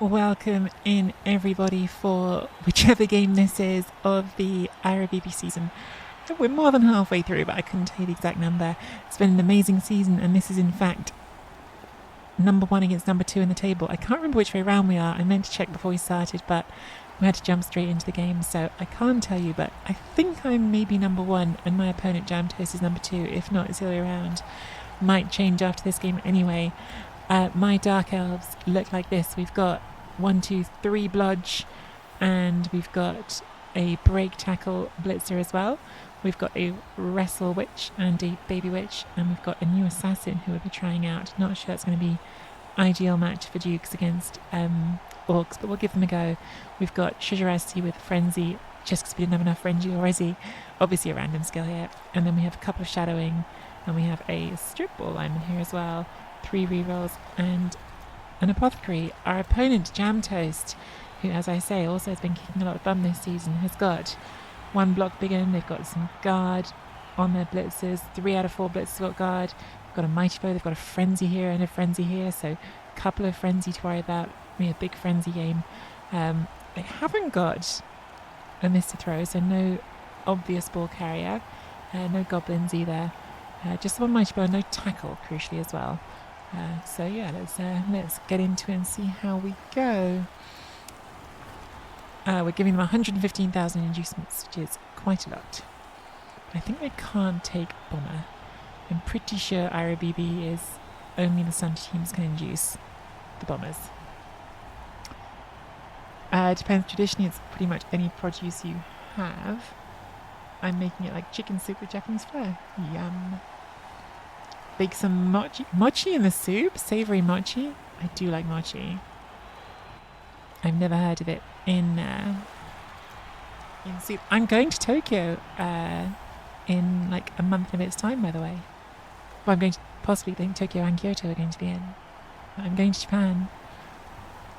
Welcome in everybody for whichever game this is of the EireBB season. We're more than halfway through, but I couldn't tell you the exact number. It's been an amazing season, and this is in fact number 1 against number 2 in the table. I can't remember which way round we are. I meant to check before we started, but we had to jump straight into the game, so I can't tell you, but I think I'm maybe number 1 and my opponent Jam Toast is number 2. If not, it's the other way around. Might change after this game anyway. My Dark Elves look like this. We've got 1, 2, 3 Blodge, and we've got a Break Tackle Blitzer as well. We've got a Wrestle Witch and a Baby Witch, and we've got a new Assassin who we'll be trying out. Not sure it's going to be ideal match for Dukes against Orcs, but we'll give them a go. We've got Shujirasti with Frenzy, just because we didn't have enough Frenzy already. Obviously a random skill here. And then we have a couple of Shadowing, and we have a Strip Ball lineman here as well. 3 rerolls and an Apothecary. Our opponent, Jam Toast, who, as I say, also has been kicking a lot of bum this season, has got 1 block big in. They've got some guard on their blitzers. 3 out of 4 blitzers got guard. They've got a Mighty Blow. They've got a Frenzy here and a Frenzy here, so a couple of Frenzy to worry about. A big Frenzy game. They haven't got a Mist to throw, so no obvious ball carrier. No Goblins either. Just 1 Mighty Blow, no Tackle, crucially as well. So yeah, let's get into it and see how we go. We're giving them 115,000 inducements, which is quite a lot. I think they can't take Bomber. I'm pretty sure EireBB is only the Sun teams can induce the Bombers. Depends. Traditionally, it's pretty much any produce you have. I'm making it like chicken soup with Japanese flair. Yum. Bake some mochi in the soup. Savory mochi. I do like mochi. I've never heard of it in soup. I'm going to Tokyo in like a month of its time, by the way. Well, I'm going to possibly think Tokyo and Kyoto are going to be in. I'm going to Japan.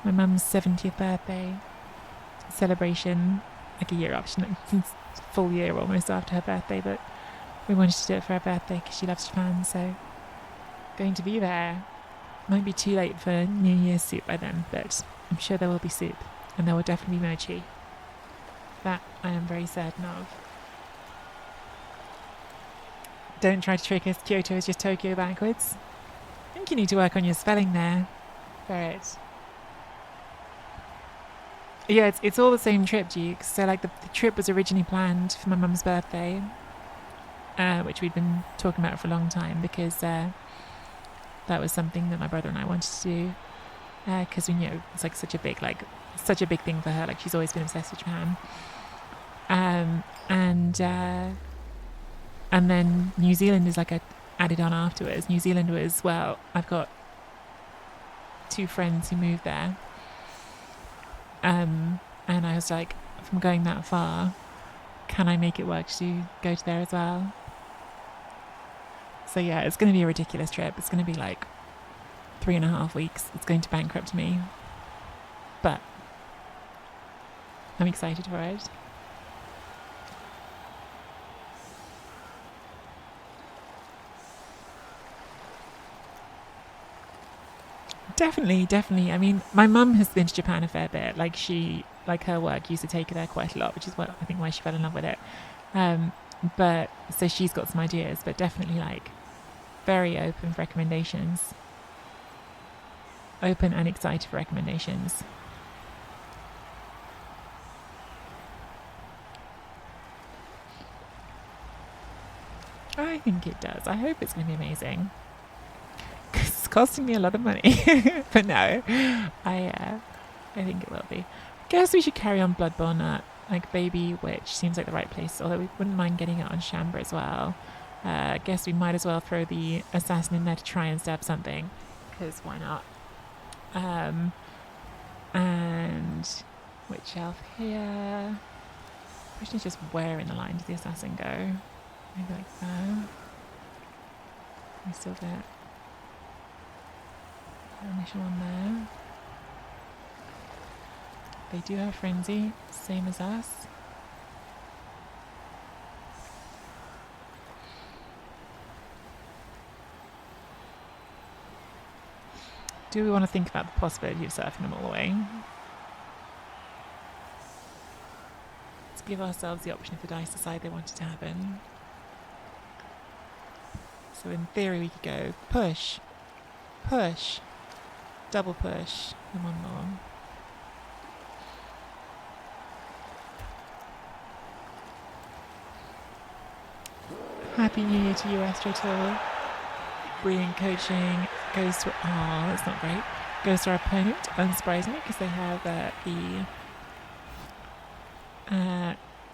My mum's 70th birthday celebration, like a year after, full year almost after her birthday, but we wanted to do it for her birthday because she loves Japan, so going to be there. Might be too late for New Year's soup by then, but I'm sure there will be soup, and there will definitely be mochi. That I am very certain of. Don't try to trick us. Kyoto is just Tokyo backwards. I think you need to work on your spelling there. Ferret. Yeah, it's all the same trip, Dukes. So like the trip was originally planned for my mum's birthday, which we'd been talking about for a long time because that was something that my brother and I wanted to do because we knew it's like such a big thing for her. Like she's always been obsessed with Japan. And then New Zealand is like added on afterwards. New Zealand was, well, I've got 2 friends who moved there. And I was like, if I'm going that far, can I make it work to go to there as well? So yeah, it's going to be a ridiculous trip. It's going to be like 3.5 weeks. It's going to bankrupt me. But I'm excited for it. Definitely. I mean, my mum has been to Japan a fair bit. Like her work used to take her there quite a lot, which is I think why she fell in love with it. But so she's got some ideas, but definitely like very open for recommendations. Open and excited for recommendations. I think it does. I hope it's going to be amazing. It's costing me a lot of money, but no, I think it will be. Guess we should carry on Bloodborne, like Baby Witch seems like the right place, although we wouldn't mind getting it on Shambra as well. Guess we might as well throw the Assassin in there to try and stab something, because why not? And Witch Elf here. The question is just where in the line does the Assassin go? Maybe like that. We still get initial one there. They do have Frenzy, same as us. Do we want to think about the possibility of surfing them all the way? Let's give ourselves the option if the dice decide they want it to happen. So in theory we could go push, push, double push, and one more. Happy New Year to you, AstroTool. Brilliant coaching goes to... Oh, that's not great. Goes to our opponent, unsurprisingly, because they have the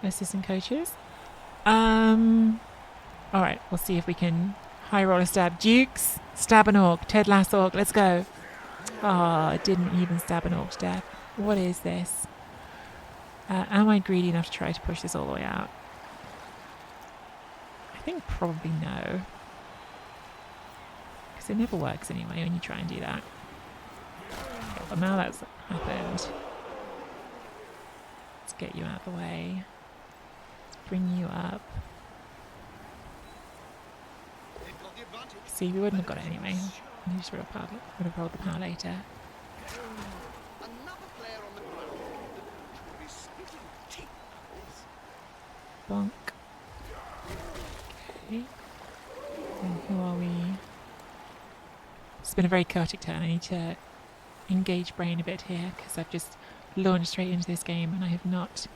assistant coaches. Alright, we'll see if we can high roll a stab. Dukes, stab an orc. Ted Lass orc, let's go. Oh, didn't even stab an orc to death. What is this? Am I greedy enough to try to push this all the way out? I think probably no. Because it never works anyway when you try and do that. Okay, well, now that's happened. Let's get you out of the way. Let's bring you up. See, we wouldn't have got it anyway. We just would have rolled the power later. Bonk. Okay. And who are we? It's been a very chaotic turn. I need to engage brain a bit here because I've just launched straight into this game and I have not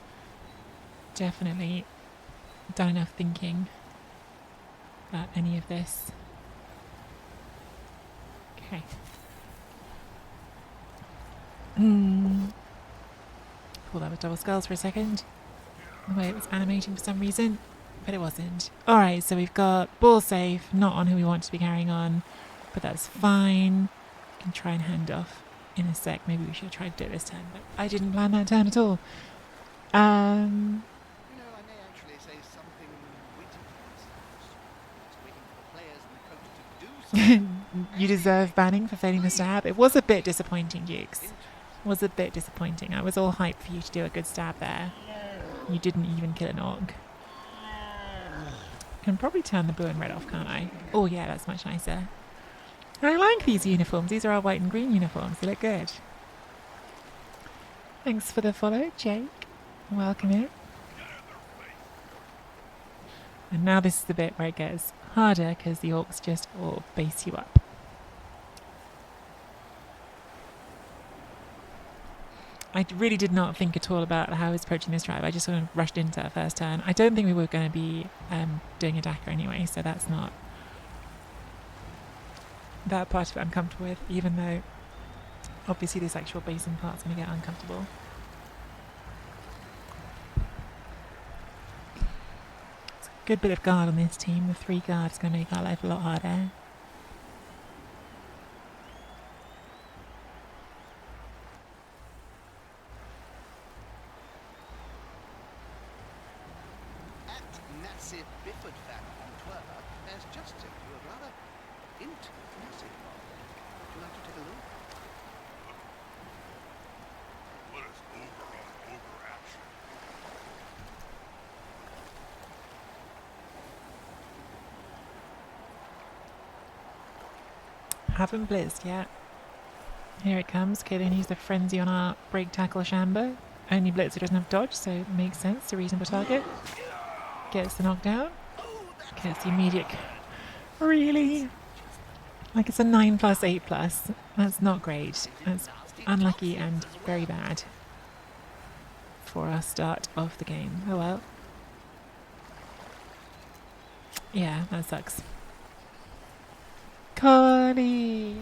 definitely done enough thinking about any of this. Okay. Cool, that was double skulls for a second. The way it was animating for some reason, but it wasn't. Alright, so we've got ball safe, not on who we want to be carrying on, but that's fine. We can try and hand off in a sec. Maybe we should try to do it this turn, but I didn't plan that turn at all. You know, I may actually say something witty. It's waiting for the players and the coach to do something. You deserve banning for failing the stab. It was a bit disappointing, Dukes. It was a bit disappointing. I was all hyped for you to do a good stab there. You didn't even kill an orc. Can probably turn the blue and red off, can't I? Oh yeah, that's much nicer. I like these uniforms. These are our white and green uniforms. They look good. Thanks for the follow, Jake. Welcome in. And now this is the bit where it gets harder because the orcs just all base you up. I really did not think at all about how I was approaching this drive. I just sort of rushed into that first turn. I don't think we were going to be doing a Dakar anyway, so that's not... That part of it I'm comfortable with, even though obviously this actual basing part's going to get uncomfortable. It's a good bit of guard on this team. The 3 guard is going to make our life a lot harder. Haven't blitzed yet. Here it comes. Okay, then use the frenzy on our break tackle Shamba. Only blitzer doesn't have dodge, so it makes sense. It's a reasonable target. Gets the knockdown. Gets the immediate... Really? Like it's a 9 plus 8 plus. That's not great. That's unlucky and very bad for our start of the game. Oh well. Yeah, that sucks. Carly,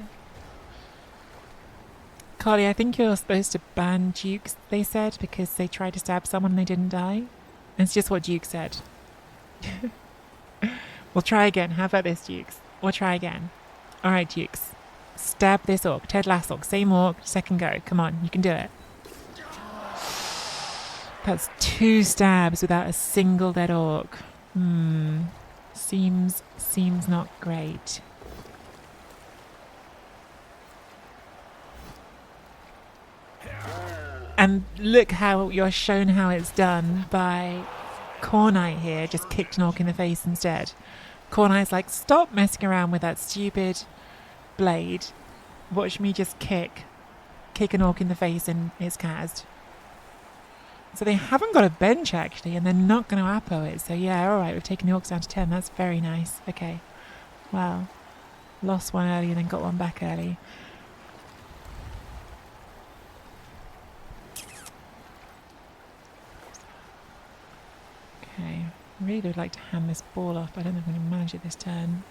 I think you're supposed to ban Dukes, they said, because they tried to stab someone and they didn't die. And it's just what Duke said. We'll try again. How about this, Dukes? We'll try again. Alright, Dukes. Stab this orc. Ted Lass orc. Same orc. Second go. Come on, you can do it. That's 2 stabs without a single dead orc. Seems not great. And look how you're shown how it's done by Cornite here, just kicked an orc in the face instead. Cornite's like, stop messing around with that stupid blade. Watch me just kick an orc in the face and it's cast. So they haven't got a bench actually, and they're not going to Apo it. So yeah, alright, we've taken the orcs down to 10. That's very nice. Okay. Well, lost one early and then got one back early. Okay. I really would like to hand this ball off, but I don't think I'm going to manage it this turn.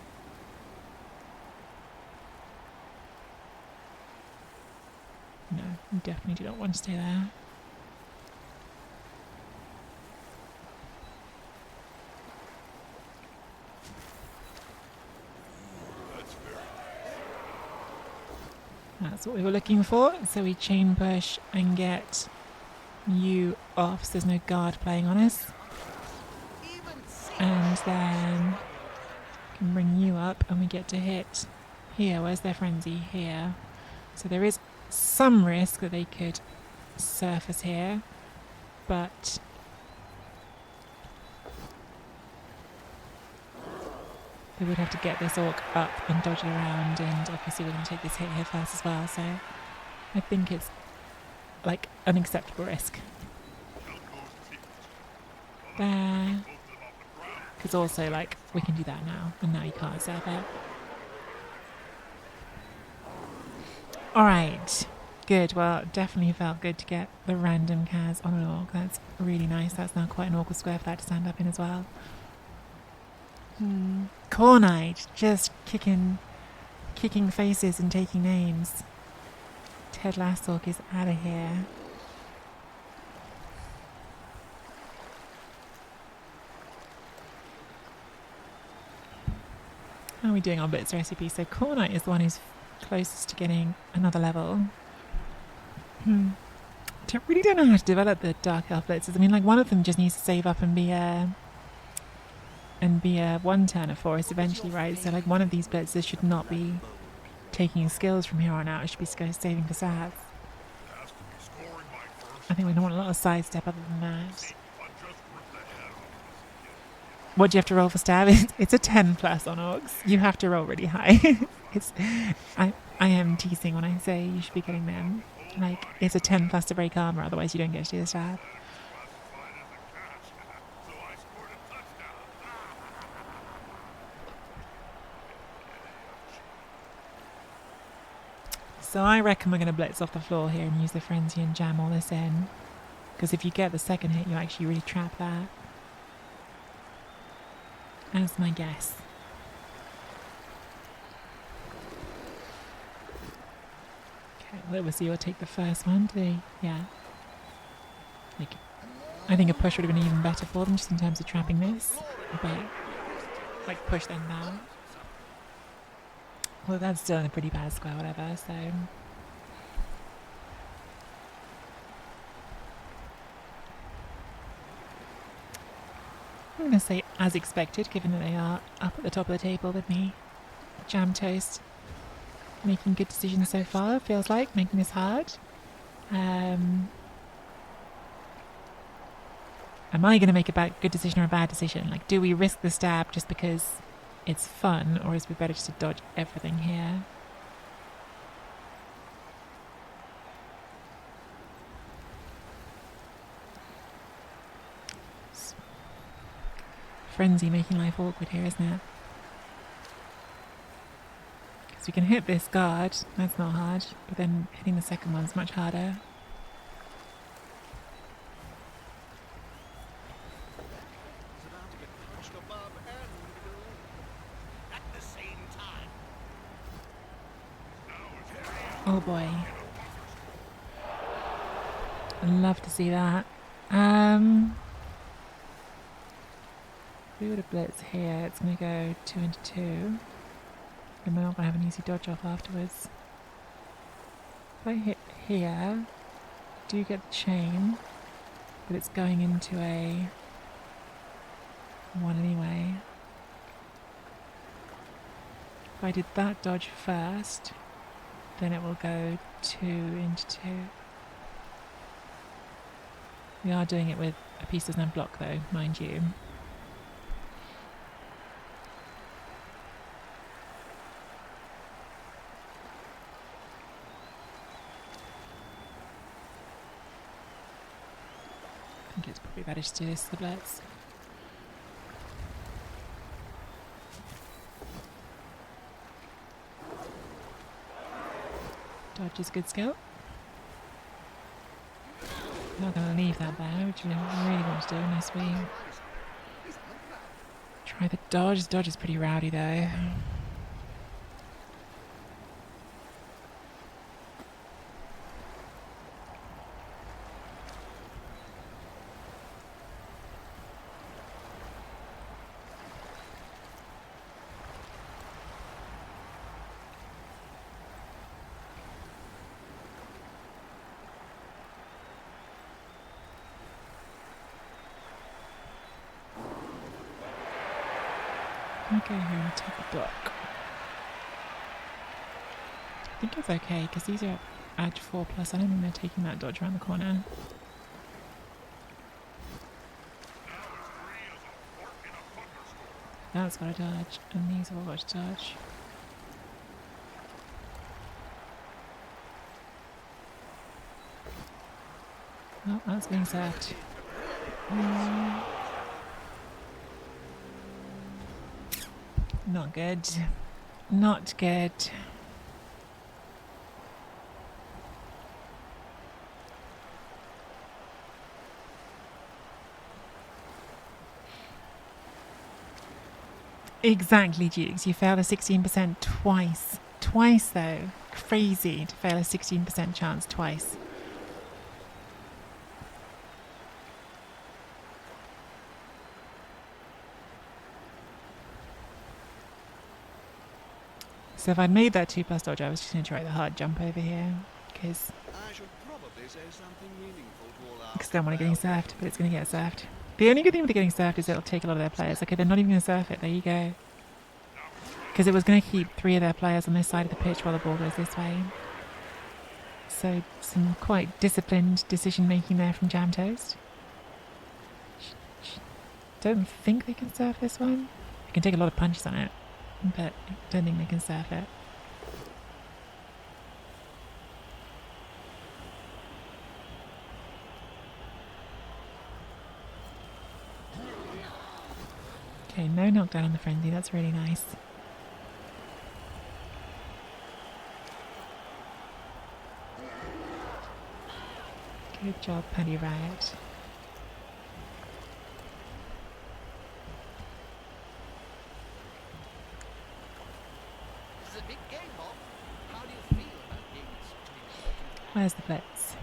No, you definitely do not want to stay there. That's what we were looking for. So we chain push and get you off so there's no guard playing on us. And then can bring you up and we get to hit here. Where's their frenzy? Here. So there is some risk that they could surface here, but we would have to get this orc up and dodge it around, and obviously we're going to take this hit here first as well, so I think it's like an acceptable risk. There. Because also, like, we can do that now, and now you can't serve it. Alright, good. Well, definitely felt good to get the random Kaz on an orc. That's really nice. That's now quite an awkward square for that to stand up in as well. Core Knight, just kicking faces and taking names. Ted Lassork is out of here. How are we doing on Blitz recipe? So Core Knight is the one who's closest to getting another level. Really don't know how to develop the Dark Elf Blitzers. I mean, like, one of them just needs to save up and be a one-turner for us eventually, right? So, like, one of these Blitzers should not be taking skills from here on out. It should be saving for stats. I think we don't want a lot of sidestep other than that. What do you have to roll for stab? It's a 10 plus on orcs. You have to roll really high. I am teasing when I say you should be getting them. Like, it's a 10 plus to break armor, otherwise you don't get to do the stab. So I reckon we're going to blitz off the floor here and use the frenzy and jam all this in. Because if you get the second hit, you actually really trap that. That's my guess. Okay, well, we'll see you'll take the first one. Yeah. Like, I think a push would have been even better for them just in terms of trapping this. But, like, push them down. Well, that's still in a pretty bad square, whatever, so... I'm going to say as expected, given that they are up at the top of the table with me. Jam Toast. Making good decisions so far, feels like. Making this hard. Am I going to make a good decision or a bad decision? Like, do we risk the stab just because it's fun, or is it better just to dodge everything here? Frenzy making life awkward here, isn't it? Because we can hit this guard, that's not hard, but then hitting the second one's much harder. Oh boy. I'd love to see that. If we would have blitz here, it's going to go 2 into 2. And we're not going to have an easy dodge off afterwards. If I hit here, do you get the chain, but it's going into a 1 anyway. If I did that dodge first, then it will go 2 into 2. We are doing it with a piece doesn't have block though, mind you. I think it's probably better to do this to the blitz. Dodge is a good skill. Not going to leave that there, which we really want to do unless we try the dodge. Dodge is pretty rowdy though. I'll go here and take a block. I think it's okay because these are edge 4+. I don't think they're taking that dodge around the corner. That's got a dodge, and these have all got a dodge. Oh, that's being served. Not good. Not good. Exactly, Dukes. You failed a 16% twice. Twice, though. Crazy to fail a 16% chance twice. So if I'd made that 2+ dodge, I was just going to try the hard jump over here. Because I should probably say something meaningful to all our I don't want it getting surfed, but it's going to get surfed. The only good thing with it getting surfed is it'll take a lot of their players. Okay, they're not even going to surf it. There you go. Because it was going to keep 3 of their players on this side of the pitch while the ball goes this way. So some quite disciplined decision making there from Jam Toast. Don't think they can surf this one. They can take a lot of punches on it, but I don't think they can surf it. Okay, no knockdown on the frenzy. That's really nice. Good job, Paddy Riot. This is a big game, Bob. How do you feel about being Where's the blitz?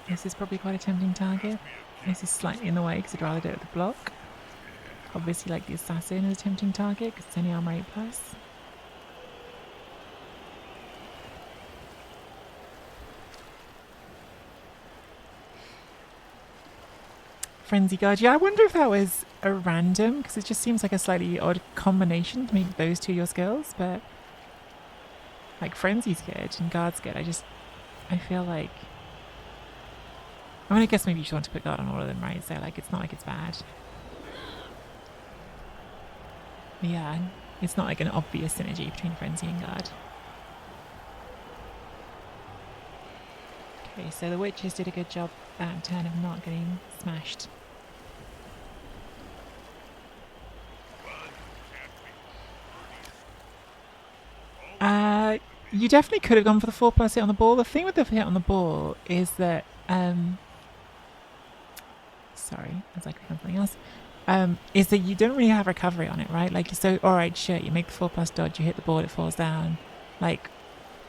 This is probably quite a tempting target. This is slightly in the way because I'd rather do it with the block. Obviously, like the assassin is a tempting target because it's only armor 8+. Frenzy Guard. Yeah, I wonder if that was a random because it just seems like a slightly odd combination to make those two your skills, but like Frenzy's good and Guard's good. I feel like, I mean, I guess maybe you just want to put Guard on all of them, right? So like, it's not like it's bad. But yeah, it's not like an obvious synergy between Frenzy and Guard. Okay, so the witches did a good job that turn of not getting smashed. You definitely could have gone for the 4+ hit on the ball. The thing with the hit on the ball is that, sorry, I was like something else. Is that you don't really have recovery on it, right? Like, so, alright, sure, you make the 4+ dodge, you hit the ball, it falls down. Like,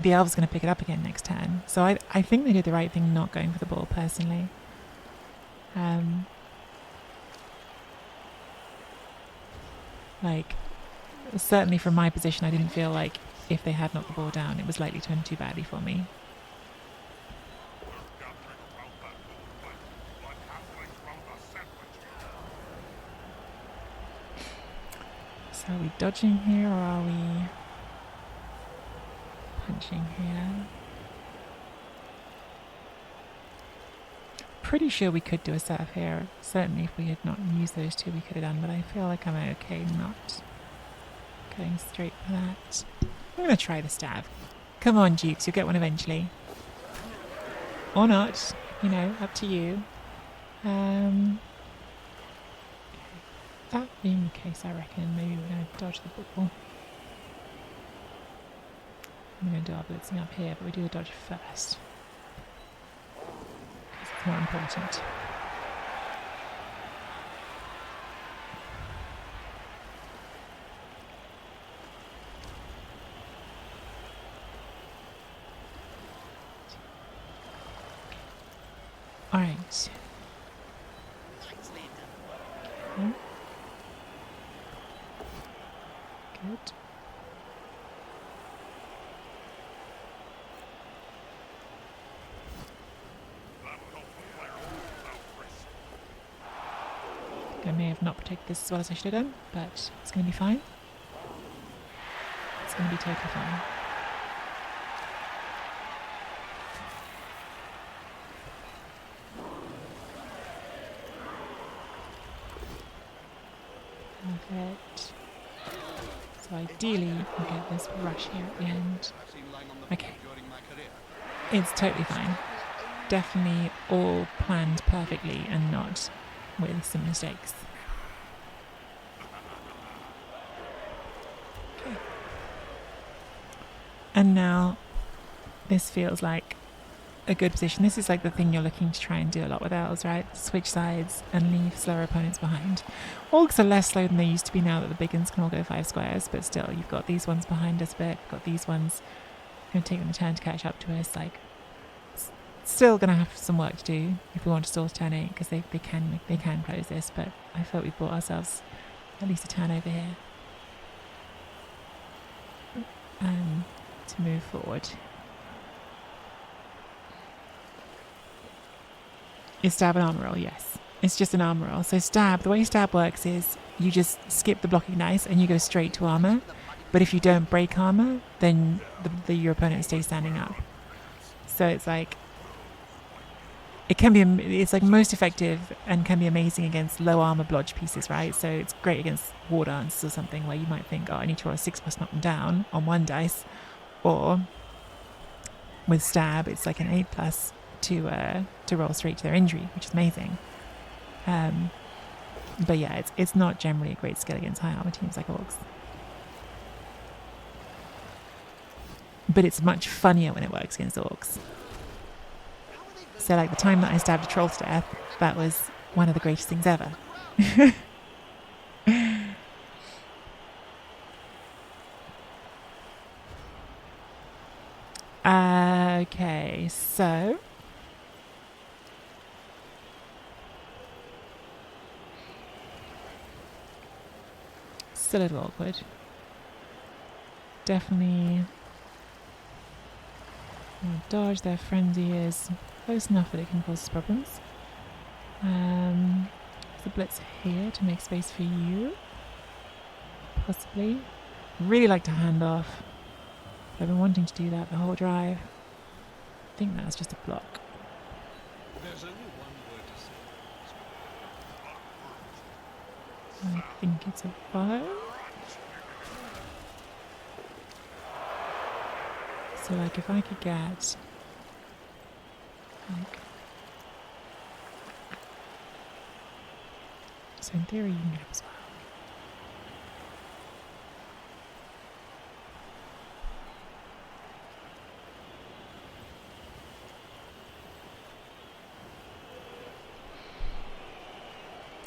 the elf's going to pick it up again next turn. So I think they did the right thing not going for the ball, personally. Like, certainly from my position, I didn't feel like if they had knocked the ball down, it was likely to end too badly for me. So are we dodging here or are we punching here? Pretty sure we could do a serve here. Certainly if we had not used those two we could have done, but I feel like I'm okay not going straight for that. I'm going to try the stab. Come on, Dukes, you'll get one eventually. Or not, you know, up to you. That being the case, I reckon maybe we're going to dodge the ball. We're going to do our blitzing up here, but we do the dodge first. Because it's more important. Alright. Okay. Good. I may have not protected this as well as I should have done, but it's going to be fine. It's going to be totally fine. Perfect. So ideally, we get this rush here at the end. Okay. It's totally fine. Definitely all planned perfectly and not with some mistakes. Okay. And now this feels like a good position. This is like the thing you're looking to try and do a lot with elves, right? Switch sides and leave slower opponents behind. Orcs are less slow than they used to be now that the big ones can all go 5 squares, but still, you've got these ones behind us a bit, you've got these ones going to take them a turn to catch up to us. Like, still going to have some work to do if we want to stall to turn 8, because they can close this, but I thought we bought ourselves at least a turn over here to move forward. Is stab an armor roll? Yes. It's just an armor roll. So stab, the way stab works is you just skip the blocking dice and you go straight to armor. But if you don't break armor, then your opponent stays standing up. So it's like, it's like most effective and can be amazing against low armor blodge pieces, right? So it's great against war dance or something where you might think, oh, I need to roll a 6+ knock them down on one dice. Or with stab, it's like an 8+ to roll straight to their injury, which is amazing. But yeah, it's not generally a great skill against high armor teams like orcs. But it's much funnier when it works against orcs. So like the time that I stabbed a troll to death, that was one of the greatest things ever. Okay, so still a little awkward. Definitely dodge. Their frenzy is close enough that it can cause us problems. There's a blitz here to make space for you. Possibly. Really like to hand off. I've been wanting to do that the whole drive. I think that's just a block. There's only one word to say. I think it's a fire. So like if I could get like, so in theory you can get up as well.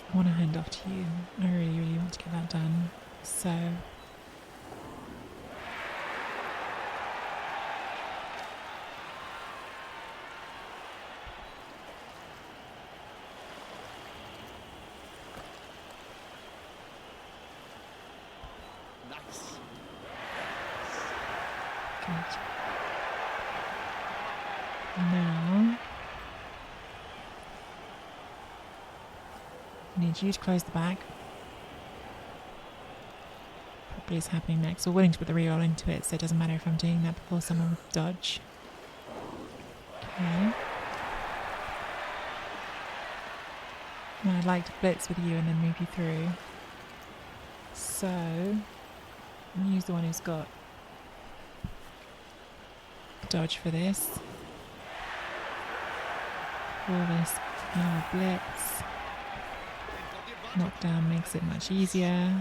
I want to hand off to you. I really, really want to get that done. So Nice. good. Now I need you to close the back. Probably is happening next. We're willing to put the reroll into it, so it doesn't matter if I'm doing that before someone with dodge. Okay. Now I'd like to blitz with you and then move you through. So I'm gonna use the one who's got dodge for this. Pull this Now a blitz. They've got the advantage. Knockdown makes it much easier.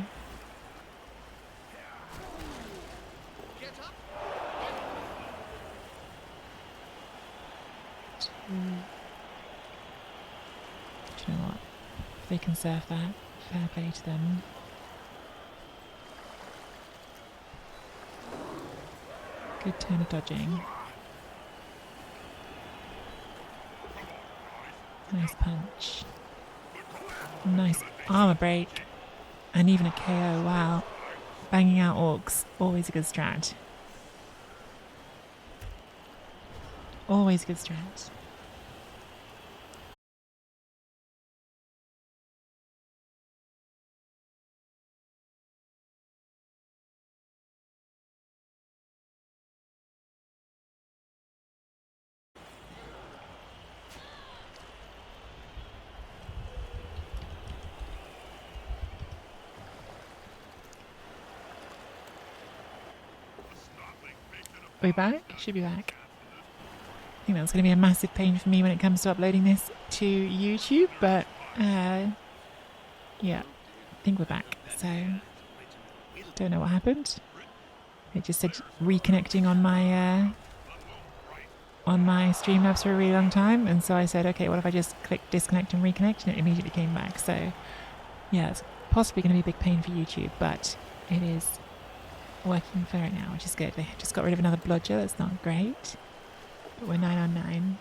Get up. Do you know what? If they can serve that, fair play to them. Good turn of dodging. Nice punch. Nice armor break. And even a KO, wow. Banging out orcs, always a good strat. Always a good strat. Are we back? Should be back. I think that's going to be a massive pain for me when it comes to uploading this to YouTube, but yeah, I think we're back. So, don't know what happened. It just said reconnecting on my Streamlabs for a really long time, and so I said, okay, what if I just click disconnect and reconnect, and it immediately came back. So, yeah, it's possibly going to be a big pain for YouTube, but it is working for it now, which is good. They just got rid of another bludger. That's not great, but we're 9 on 9.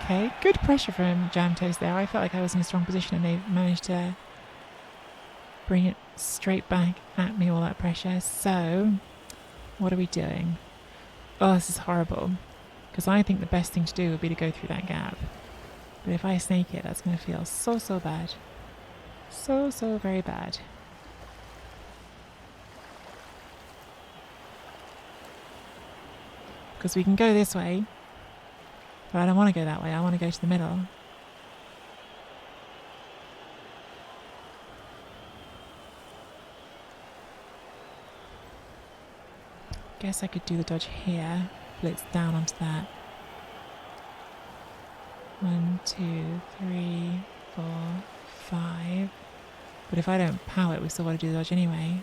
Okay, good pressure from Jam Toast there. I felt like I was in a strong position, and they managed to bring it straight back at me, all that pressure. So, what are we doing? Oh, this is horrible, because I think the best thing to do would be to go through that gap. But if I snake it, that's going to feel so bad. So very bad. Because we can go this way, but I don't want to go that way. I want to go to the middle. Guess I could do the dodge here, blitz down onto that. 1, 2, 3, 4, 5. But if I don't power it, we still want to do the dodge anyway.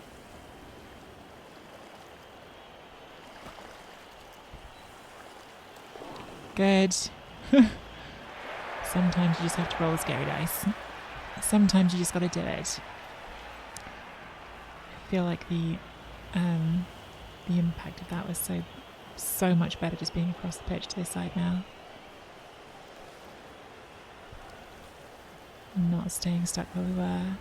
Good. Sometimes you just have to roll the scary dice. Sometimes you just gotta do it. I feel like the impact of that was so much better just being across the pitch to this side now. Not staying stuck where we were.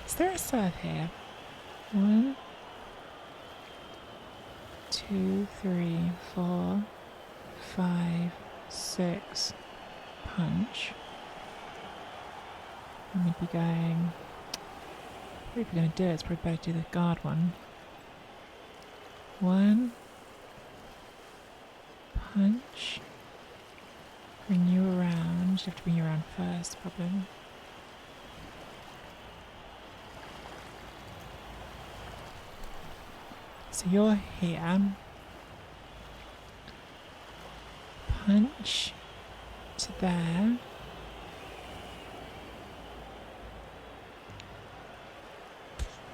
Is there a serve here? 1, 2, 3, 4, 5, 6. Punch. And we'd be going. If we're going to do it, it's probably better to do the guard one. 1. Punch. Bring you around. You have to bring you around first, problem. So you're here. Punch to there.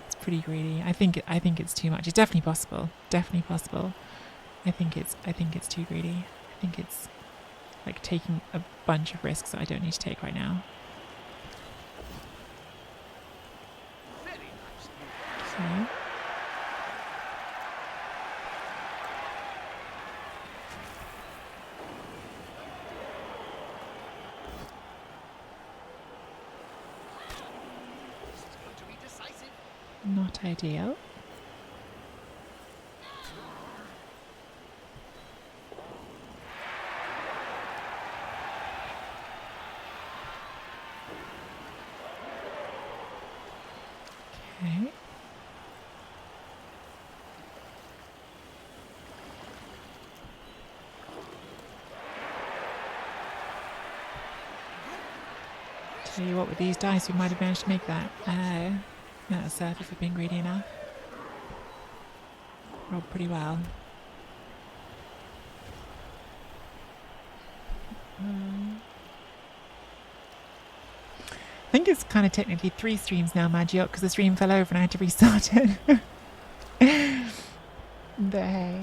It's pretty greedy. I think it's too much. It's definitely possible. Definitely possible. I think it's too greedy. I think it's like taking a bunch of risks that I don't need to take right now. Okay. Not ideal. Okay. Tell you what, with these dice, we might have managed to make that. No, surf if we've been greedy enough. Rolled pretty well. I think it's kind of technically 3 streams now, Magiok, because the stream fell over and I had to restart it. But hey.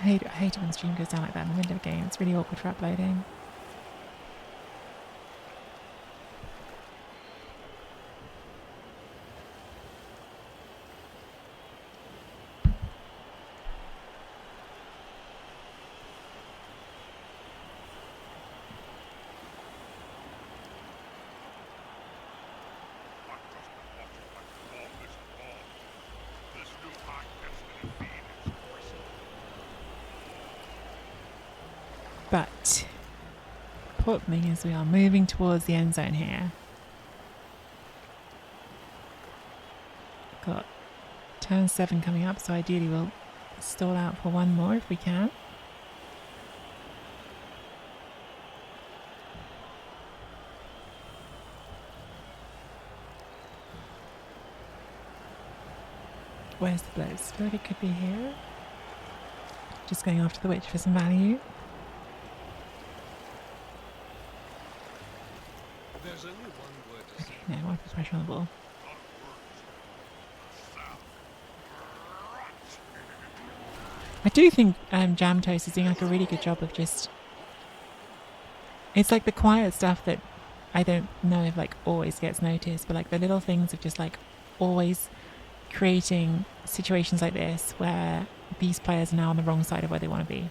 I hate it when the stream goes down like that in the middle of a game. It's really awkward for uploading. But important thing is we are moving towards the end zone here. Got turn 7 coming up, so ideally we'll stall out for one more if we can. Where's the blows? I feel like it could be here. Just going after the witch for some value. Okay, no, I want to put pressure on the ball. I do think Jam Toast is doing like a really good job of just... It's like the quiet stuff that I don't know if like always gets noticed, but like the little things of just like always creating situations like this where these players are now on the wrong side of where they want to be.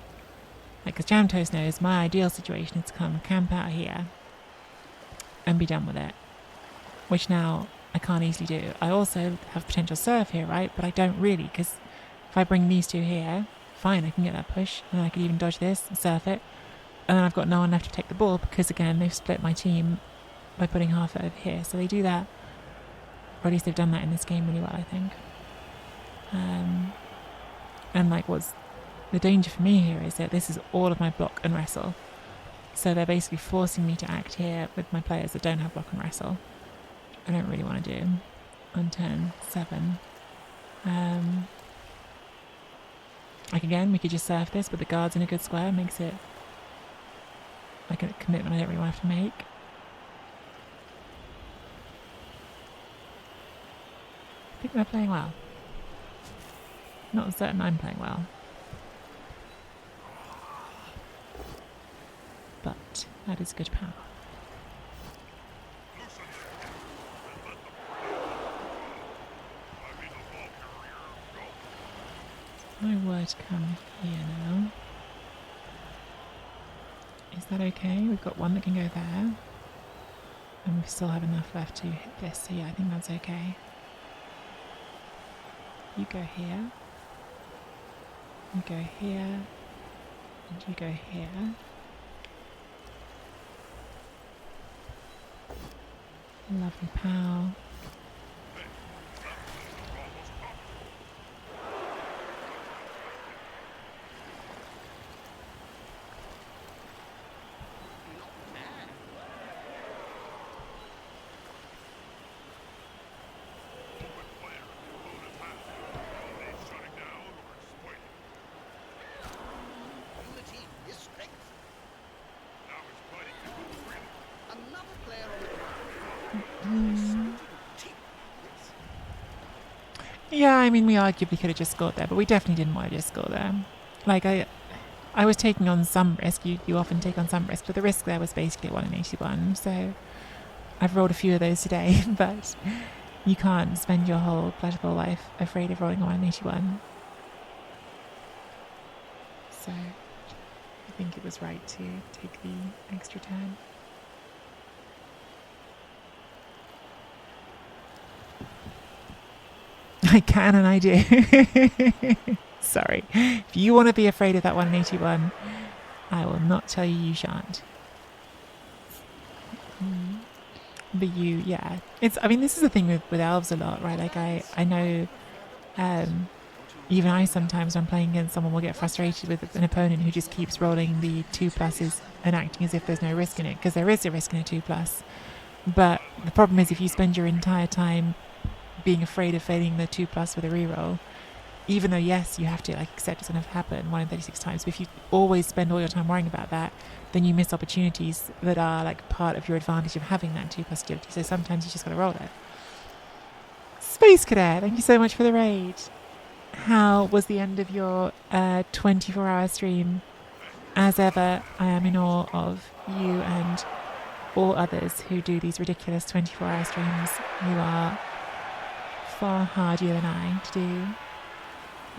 Like, because Jam Toast knows my ideal situation is to come camp out here and be done with it, which now I can't easily do. I also have potential surf here, right? But I don't really, because if I bring these 2 here, fine, I can get that push, and I could even dodge this and surf it, and then I've got no one left to take the ball because, again, they've split my team by putting half it over here. So they do that, or at least they've done that in this game really well, I think. And like, what's the danger for me here is that this is all of my block and wrestle. So they're basically forcing me to act here with my players that don't have block and wrestle. I don't really want to do on turn 7. Like, again, we could just surf this, but the guard's in a good square makes it like a commitment I don't really want to have to make. I think they're playing well. Not certain I'm playing well. But that is good power. My word, come here now. Is that okay? We've got one that can go there. And we still have enough left to hit this, so yeah, I think that's okay. You go here. You go here. And you go here. Lovely pow. Yeah, I mean, we arguably could have just scored there, but we definitely didn't want to just score there. Like, I was taking on some risk. You often take on some risk, but the risk there was basically 1 in 81. So I've rolled a few of those today, but you can't spend your whole pleasurable life afraid of rolling a 1 in 81. So I think it was right to take the extra turn. I can and I do. Sorry. If you want to be afraid of that 1 in 81, I will not tell you you shan't. But yeah. I mean, this is the thing with elves a lot, right? Like, I know, even I sometimes, when playing against someone, will get frustrated with an opponent who just keeps rolling the 2+ and acting as if there's no risk in it, because there is a risk in a 2+. But the problem is if you spend your entire time being afraid of failing the 2+ with a reroll, even though yes, you have to like accept it's going to happen 1 in 36 times, but if you always spend all your time worrying about that, then you miss opportunities that are like part of your advantage of having that 2+ agility. So sometimes you just got to roll it. Space Cadet, thank you so much for the raid. How was the end of your 24-hour stream? As ever, I am in awe of you and all others who do these ridiculous 24-hour streams. You are far hardier than I to do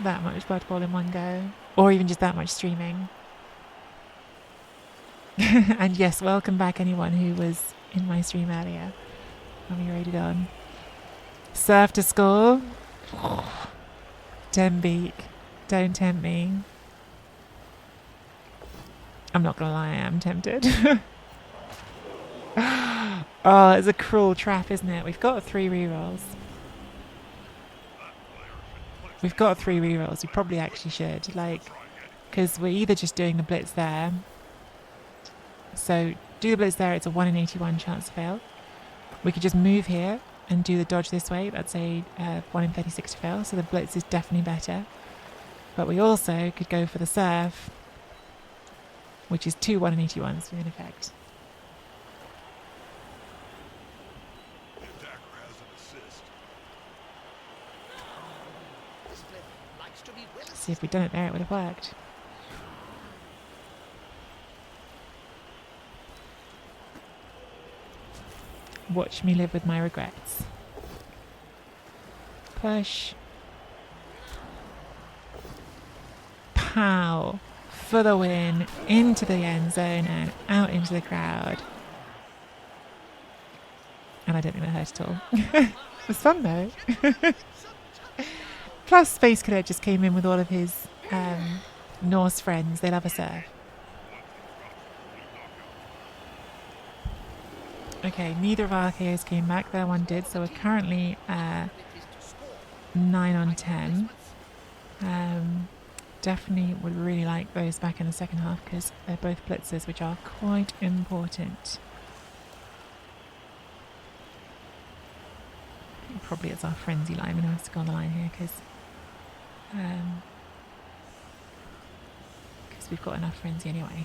that much Blood Bowl in one go, or even just that much streaming. And yes, welcome back anyone who was in my stream earlier when we raided on. Surf to score. Dembeek, don't tempt me. I'm not gonna lie, I am tempted. Oh, it's a cruel trap, isn't it? We've got 3 rerolls. We've got 3 rerolls. We probably actually should, like, because we're either just doing the blitz there. So do the blitz there. It's a 1 in 81 chance to fail. We could just move here and do the dodge this way. That's a 1 in 36 to fail. So the blitz is definitely better. But we also could go for the surf, which is 2 1 in 81s in effect. See, if we'd done it there, it would have worked. Watch me live with my regrets. Push. Pow. For the win. Into the end zone and out into the crowd. And I don't think that hurt at all. It was fun though. Plus Space Cadet just came in with all of his Norse friends. They love a surf. Okay, neither of our KOs came back. Their one did, so we're currently 9 on 10. Definitely would really like those back in the second half because they're both blitzers, which are quite important. I think probably it's our frenzy lineman who has to go on the line here because we've got enough frenzy anyway.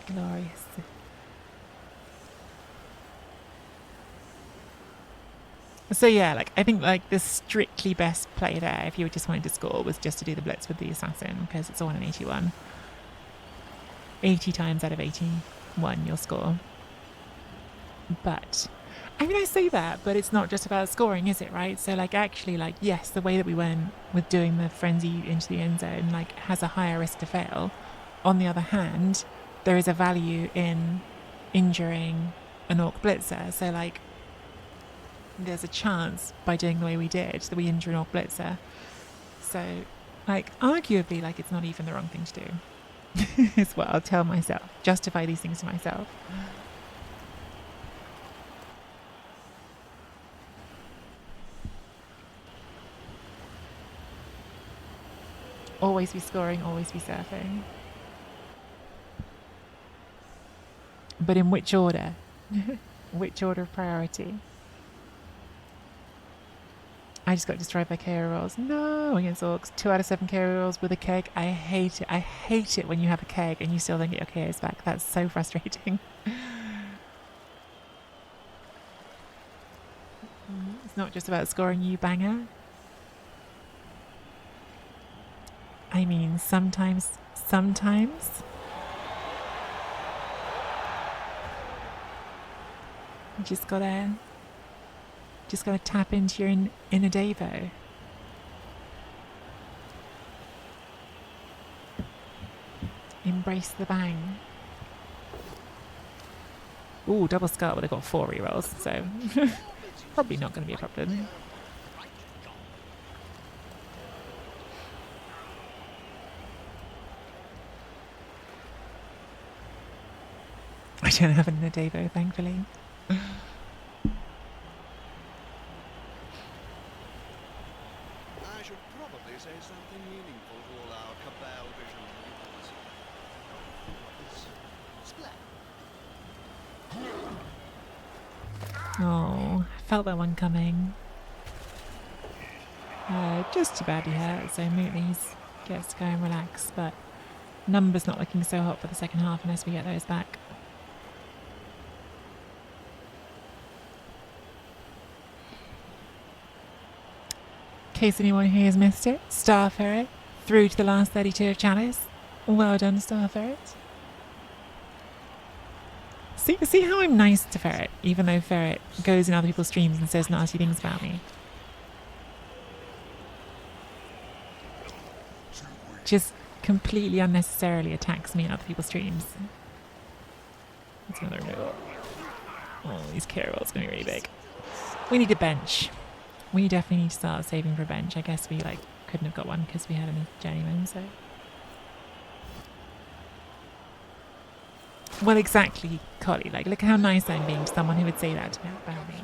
Glorious. So yeah, like I think like the strictly best play there, if you just wanted to score, was just to do the blitz with the assassin because it's a 1 in 81. 80 times out of 81 you'll score. But I mean, I say that, but it's not just about scoring, is it? Right? So like actually, like yes, the way that we went with doing the frenzy into the end zone like has a higher risk to fail. On the other hand, there is a value in injuring an orc blitzer. So like there's a chance by doing the way we did that we injure an orc blitzer. So like arguably like it's not even the wrong thing to do. Is what I'll tell myself. Justify these things to myself. Always be scoring, always be surfing. But in which order? Which order of priority? I just got destroyed by KO rolls. No, against orcs. 2 out of 7 KO rolls with a keg. I hate it. I hate it when you have a keg and you still don't get your KOs back. That's so frustrating. It's not just about scoring, you banger. I mean, sometimes. You just gotta tap into your inner Devo. Embrace the bang. Ooh, double scut, but I got 4 rerolls, so probably not going to be a problem. I don't have an inner Devo, thankfully. Oh, I felt that one coming. Just too badly hurt, so Mootleys gets to go and relax, but numbers not looking so hot for the second half unless we get those back. In case anyone here has missed it, Star Ferret through to the last 32 of Chalice. Well done, Star Ferret. See how I'm nice to Ferret, even though Ferret goes in other people's streams and says nasty things about me. Just completely unnecessarily attacks me in other people's streams. That's another removal. Oh, these Carol's gonna be really big. We need a bench. We definitely need to start saving for a bench. I guess we couldn't have got one because we had any journeyman, so. Well, exactly, Collie. Look how nice I'm being to someone who would say that about me.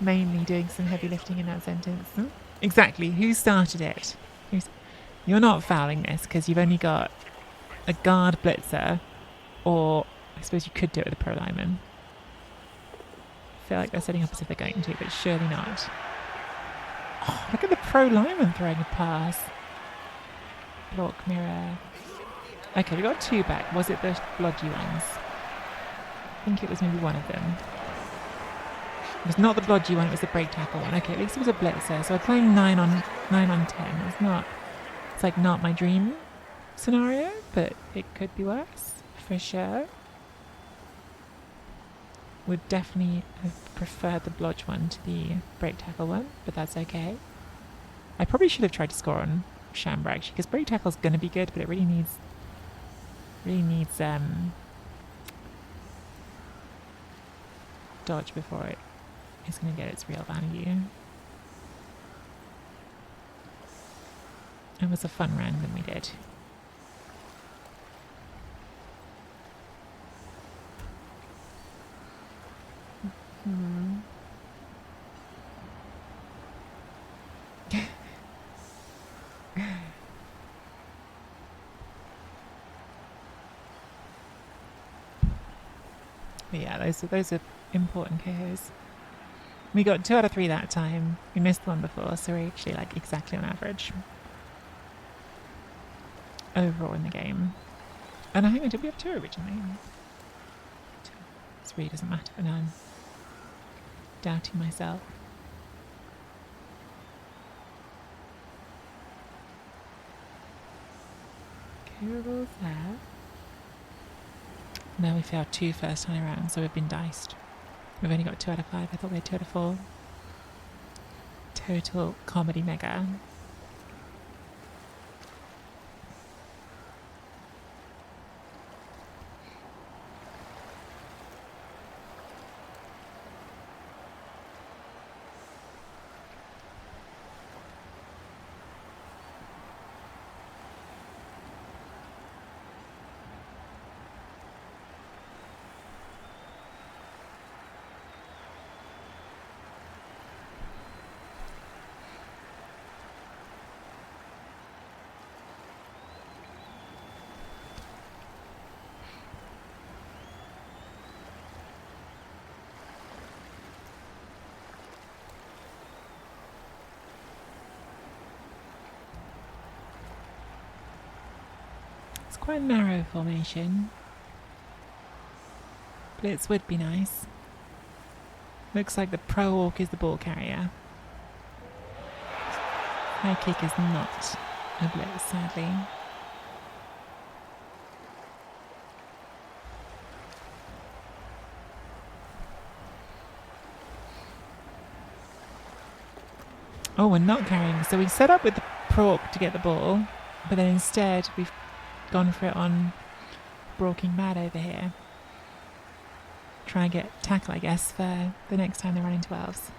Mainly doing some heavy lifting in that sentence. Hmm? Exactly. Who started it? You're not fouling this because you've only got a guard blitzer, or I suppose you could do it with a pro lineman. I feel like they're setting up as if they're going to, but surely not. Oh, look at the pro lineman throwing a pass. Block, mirror. Okay, we got two back. Was it the blodgy ones? I think it was maybe one of them. It was not the blodgy one, it was the break tackle one. Okay, at least it was a blitzer. So we're playing 9 on 10. It's like not my dream scenario, but it could be worse, for sure. Would definitely have preferred the blodge one to the break tackle one, but that's okay. I probably should have tried to score on Shambra actually, because break tackle's gonna be good, but it really needs dodge before it is going to get its real value. It was a fun random we did. But yeah, those are important KOs. We got 2 out of 3 that time. We missed one before, so we're actually exactly on average overall in the game. And hang on, did we have 2 originally? 2. This really doesn't matter, and I'm doubting myself. Carol's there. No, we failed 2 first time around, so we've been diced. We've only got 2 out of 5. I thought we had 2 out of 4. Total comedy mega. It's quite a narrow formation. Blitz would be nice. Looks like the pro orc is the ball carrier. High kick is not a blitz, sadly. Oh, we're not carrying. So we set up with the pro orc to get the ball, but then instead we've gone for it on Broking Mad over here. Try and get tackle, I guess, for the next time they run into elves.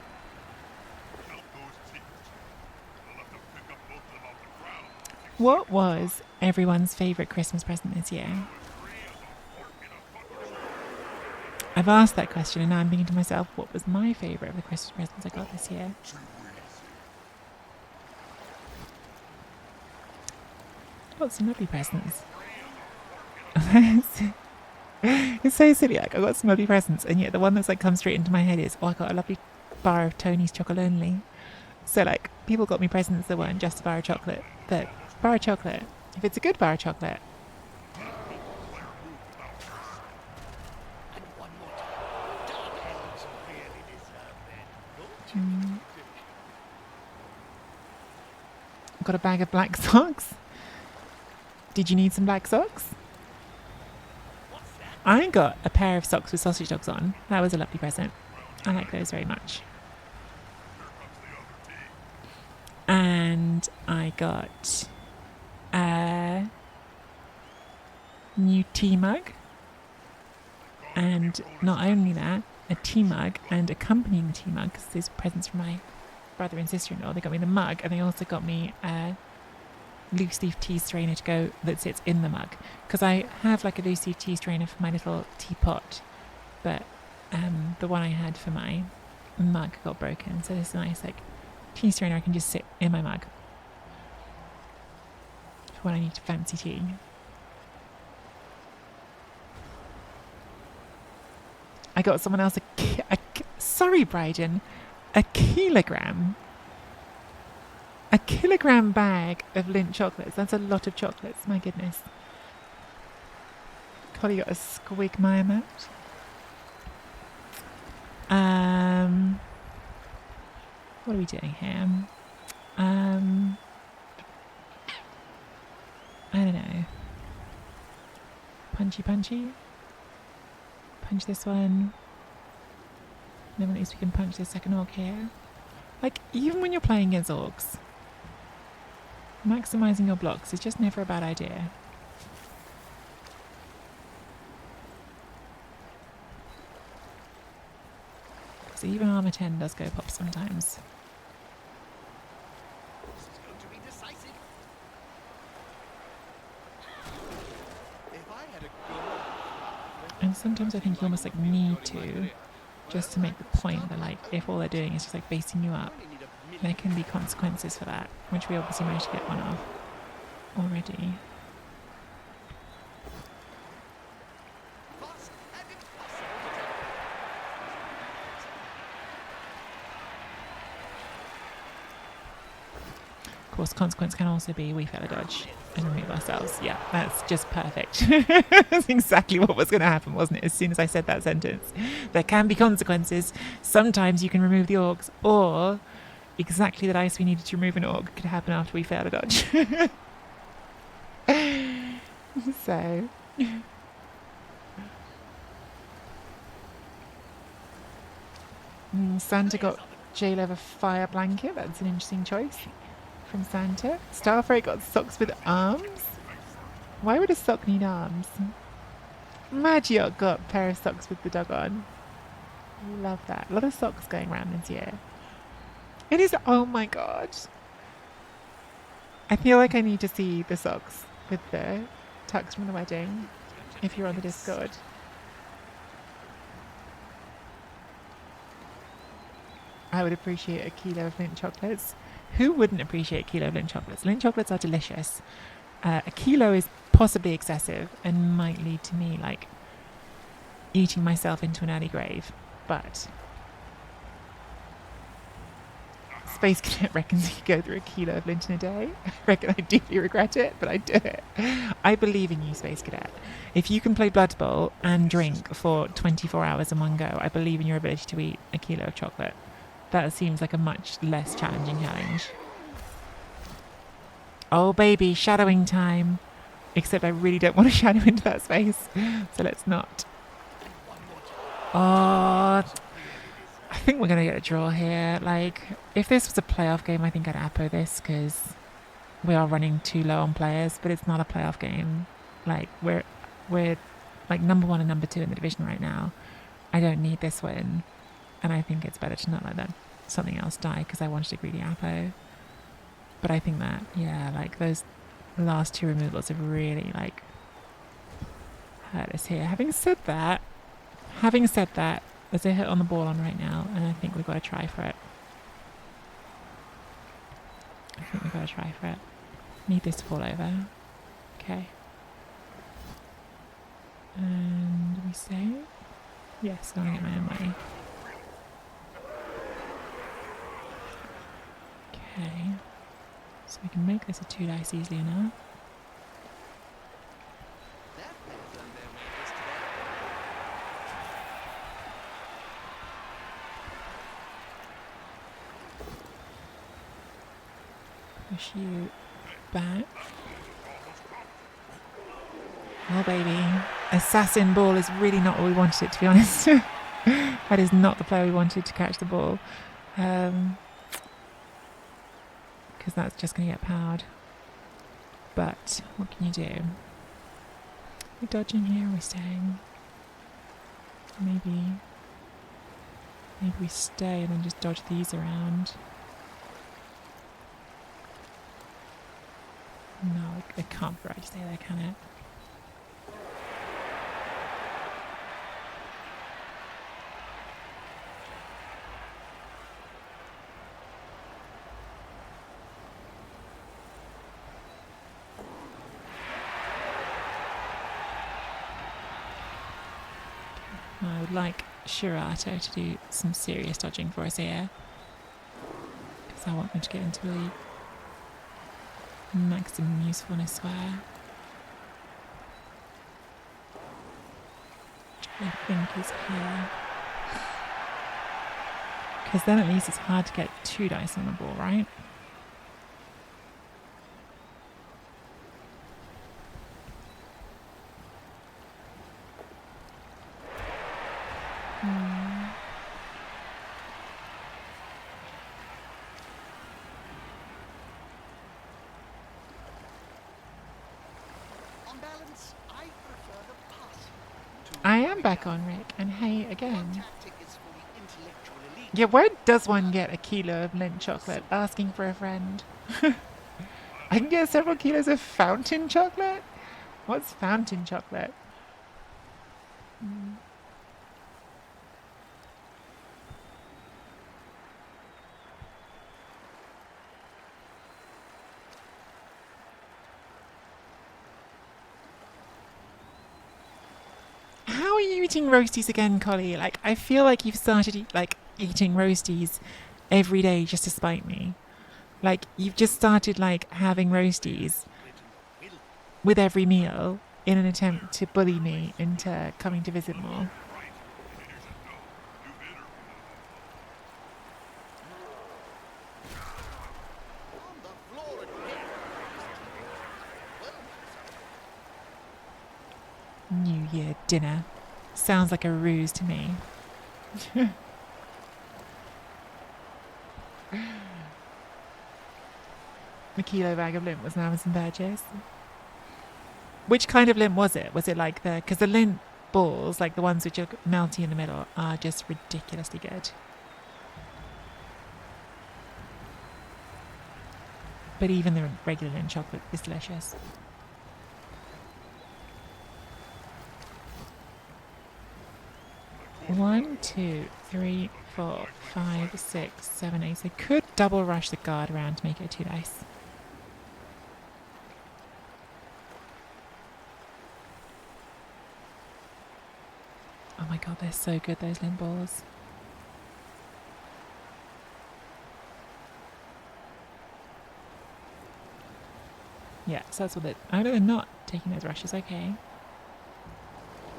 What was everyone's favourite Christmas present this year? I've asked that question and now I'm thinking to myself, what was my favourite of the Christmas presents I got this year? Got some lovely presents. It's so silly. Like I got some lovely presents, and yet the one that's like come straight into my head is, oh, I got a lovely bar of Tony's Chocolate Only. So like people got me presents that weren't just a bar of chocolate. But bar of chocolate, if it's a good bar of chocolate. Got a bag of black socks. Did you need some black socks? I got a pair of socks with sausage dogs on. That was a lovely present. I like those very much. And I got a new tea mug. And not only that, a tea mug and accompanying the tea mug, because these are presents from my brother and sister-in-law. They got me the mug, and they also got me a loose leaf tea strainer to go that sits in the mug, because I have like a loose leaf tea strainer for my little teapot, but the one I had for my mug got broken, so this nice like tea strainer I can just sit in my mug for when I need fancy tea. I got someone else sorry Bryden, a kilogram bag of Lindt chocolates. That's a lot of chocolates, my goodness. Collie got a Squigmire mat. What are we doing here? I don't know. Punchy. Punch this one. Then at least we can punch this second orc here. Like, even when you're playing against orcs, maximising your blocks is just never a bad idea. So even armor 10 does go pop sometimes. This is going to be decisive. If I had a good... And sometimes I think you almost like need to, just to make the point that like if all they're doing is just like basing you up, there can be consequences for that, which we obviously managed to get one of already. Of course, consequence can also be we fail a dodge and remove ourselves. Yeah, that's just perfect. That's exactly what was going to happen, wasn't it? As soon as I said that sentence. There can be consequences. Sometimes you can remove the orcs, or exactly the dice we needed to remove an orc could happen after we failed a dodge. So... Santa got J-Lev a fire blanket. That's an interesting choice from Santa. Starfreight got socks with arms. Why would a sock need arms? Magiok got a pair of socks with the dog on. Love that. A lot of socks going around this year. It is. Oh my god. I feel like I need to see the socks with the tux from the wedding if you're on the Discord. I would appreciate a kilo of Lindt chocolates. Who wouldn't appreciate a kilo of Lindt chocolates? Lindt chocolates are delicious. A kilo is possibly excessive and might lead to me like eating myself into an early grave, but Space Cadet reckons he could go through a kilo of Lindt in a day. I reckon I deeply regret it, but I do it. I believe in you, Space Cadet. If you can play Blood Bowl and drink for 24 hours in one go, I believe in your ability to eat a kilo of chocolate. That seems like a much less challenging challenge. Oh baby, shadowing time. Except I really don't want to shadow into that space, so let's not. Oh, I think we're going to get a draw here. Like, if this was a playoff game, I think I'd appo this, because we are running too low on players, but it's not a playoff game. Like, we're like number 1 and number 2 in the division right now. I don't need this win, and I think it's better to not let that something else die, because I wanted a greedy appo. But I think that, yeah, like, those last 2 removals have really, like, hurt us here. Having said that, there's a hit on the ball on right now, and I think we've got to try for it. Need this to fall over. Okay. And we save? Yes, I want to get my own money. Okay. So we can make this a 2 dice easily enough. Their players earned their wages today. Push you back. Oh baby. Assassin ball is really not what we wanted it, to be honest. That is not the player we wanted to catch the ball. Because that's just going to get powered. But what can you do? We're dodging here, we're staying. Maybe we stay and then just dodge these around. No, it can't be right to stay there, can it? I would like Shirato to do some serious dodging for us here. Because I want them to get into a maximum usefulness square. Which I think is here. Because then at least it's hard to get 2 dice on the ball, right? On balance, I prefer the pass. I am back on, Rick, and hey again. Tactic is for the intellectual elite. Yeah, where does one get a kilo of Lindt chocolate? Asking for a friend. I can get several kilos of fountain chocolate? What's fountain chocolate? How are you eating roasties again, Collie? Like, I feel like you've started eating roasties every day just to spite me. Like, you've just started having roasties with every meal in an attempt to bully me into coming to visit more. On the floor again. Well, New Year dinner. Sounds like a ruse to me. The kilo bag of Lindt was an Amazon purchase. Which kind of Lindt was it? Was it like because the Lindt balls, like the ones which are melty in the middle, are just ridiculously good. But even the regular Lindt chocolate is delicious. One, 2, 3, 4, 5, 6, 7, 8. So I could double rush the guard around to make it a 2 dice. Oh my god, they're so good, those Lindt balls. Yeah, so that's what it... Oh, no, they're not taking those rushes, okay.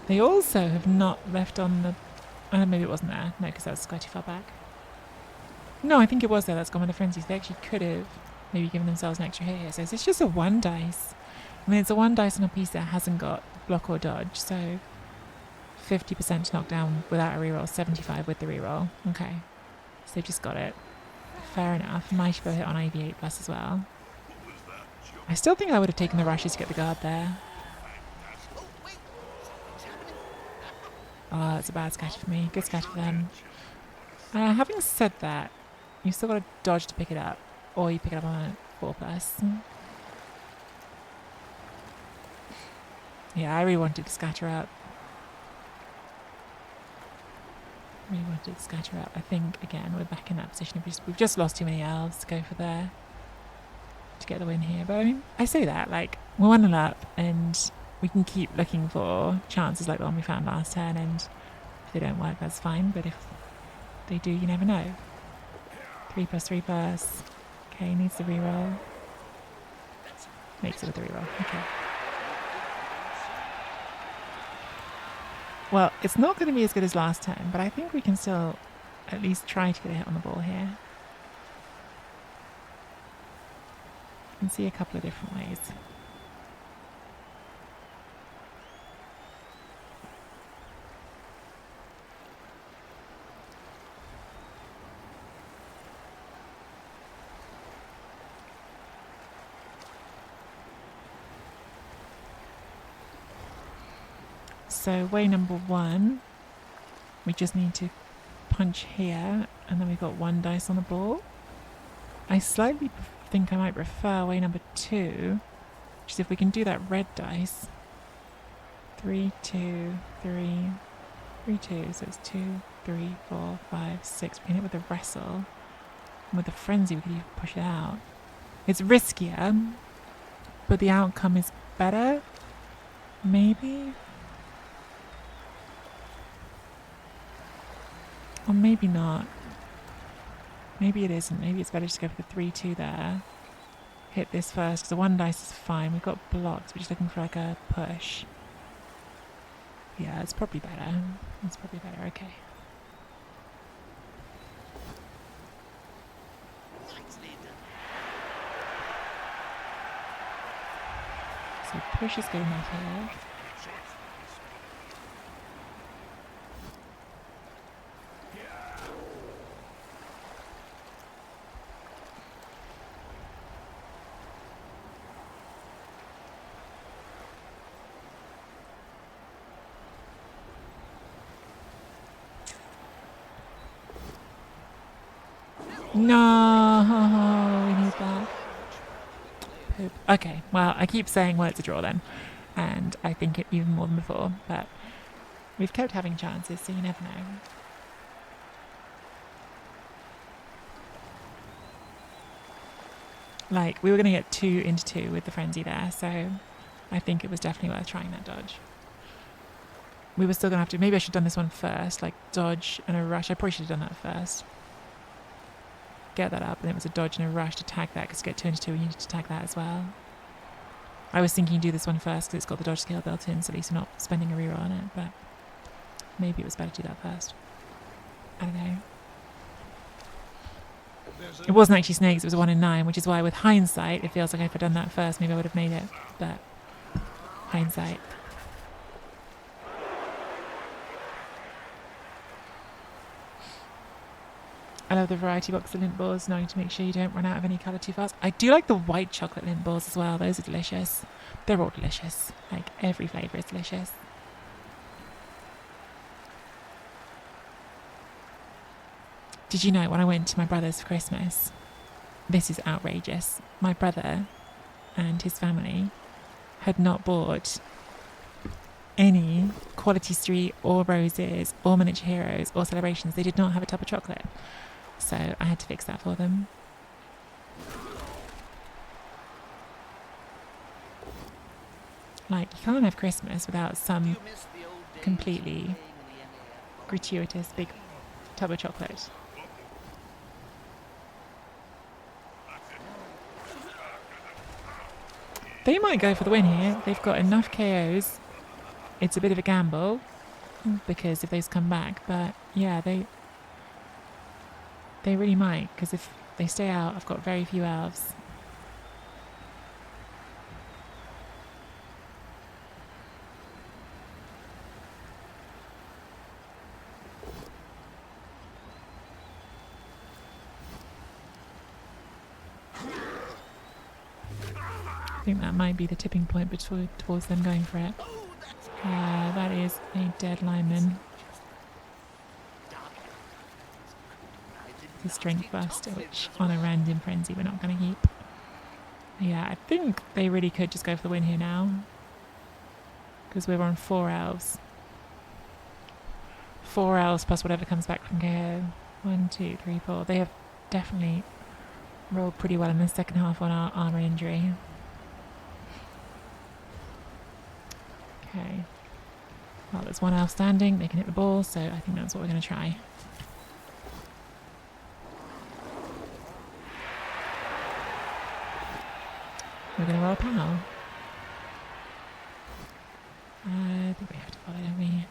They also have not left on the... Oh, maybe it wasn't there. No, because that was quite too far back. No, I think it was there. That's gone with the frenzies. They actually could have maybe given themselves an extra hit here. So it's just a 1 dice. I mean, it's a 1 dice on a piece that hasn't got block or dodge, so 50% to knock down without a reroll, 75 with the reroll. Okay. So they've just got it. Fair enough. Mighty Blow hit on IV8 plus as well. I still think I would have taken the rushes to get the guard there. oh, wait. Something's happening. Oh, that's a bad scatter for me. Good scatter for them. Having said that, you've still got to dodge to pick it up, or you pick it up on a 4 plus. Yeah, I really wanted to scatter up. Really wanted to scatter up. I think, again, we're back in that position. We've just lost too many elves to go for there to get the win here. But I mean, I say that, We're 1-0 up, and we can keep looking for chances like the one we found last turn, and if they don't work, that's fine, but if they do, you never know. 3+3+. Okay, needs the reroll. Makes it with the reroll. Okay. Well, it's not going to be as good as last turn, but I think we can still at least try to get a hit on the ball here. You can see a couple of different ways. So way number 1, we just need to punch here, and then we've got 1 dice on the ball. I slightly think I might prefer way number 2, which is if we can do that red dice. 3, 2, 3, 3, 2, so it's 2, 3, 4, 5, 6. We can hit with the wrestle. And with the frenzy, we could even push it out. It's riskier, but the outcome is better. Maybe? Or maybe not. Maybe it isn't. Maybe it's better just to go for the 3-2 there. Hit this first, because the 1 dice is fine. We've got blocks. We're just looking for like a push. Yeah, it's probably better. It's probably better. Okay. So push is good enough here. No, we need that. Poop. Okay, well, I keep saying, well, it's a draw then. And I think it even more than before. But we've kept having chances, so you never know. Like, we were going to get 2 into 2 with the frenzy there, so I think it was definitely worth trying that dodge. We were still going to have to... Maybe I should have done this one first, like dodge and a rush. I probably should have done that first. Get that up, and it was a dodge and a rush to tag that, because to get 2 into 2 we needed to tag that as well. I was thinking do this one first because it's got the dodge skill built in, so at least we're not spending a reroll on it, but maybe it was better to do that first. I don't know. It wasn't actually snakes, it was a 1 in 9, which is why with hindsight it feels like if I'd done that first maybe I would have made it, but hindsight. I love the variety box of lint balls, knowing to make sure you don't run out of any colour too fast. I do like the white chocolate lint balls as well. Those are delicious. They're all delicious. Like, every flavour is delicious. Did you know when I went to my brother's for Christmas? This is outrageous. My brother and his family had not bought any Quality Street or Roses or Miniature Heroes or Celebrations. They did not have a tub of chocolate. So I had to fix that for them. Like, you can't have Christmas without some completely gratuitous big tub of chocolate. They might go for the win here. They've got enough KOs. It's a bit of a gamble because if those come back, but yeah, they really might, because if they stay out, I've got very few elves. I think that might be the tipping point towards them going for it. That is a dead lineman. The strength buster, which on a random frenzy we're not going to keep. Yeah, I think they really could just go for the win here now, because we're on 4 elves. 4 elves plus whatever comes back from KO. 1, 2, 3, 4. They have definitely rolled pretty well in the second half on our armor injury. Okay. Well, there's one elf standing. They can hit the ball, so I think that's what we're going to try. We're going to roll a pal. I think we have to follow, don't we?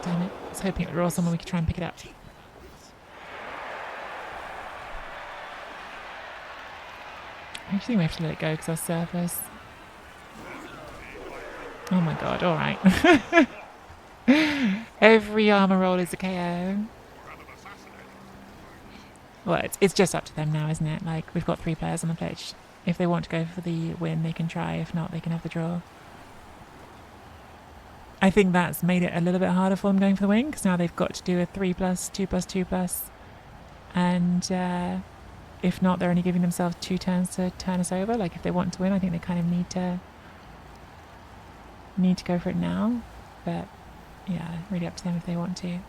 Damn it. I was hoping it would roll someone we could try and pick it up. I actually think we have to let it go because our surface. Oh my god, alright. Every armor roll is a KO. Well, it's just up to them now, isn't it? Like, we've got 3 players on the pitch. If they want to go for the win, they can try. If not, they can have the draw. I think that's made it a little bit harder for them going for the win, because now they've got to do a 3+, 2+2+. And if not, they're only giving themselves 2 turns to turn us over. Like, if they want to win, I think they kind of need to go for it now. But, yeah, really up to them if they want to.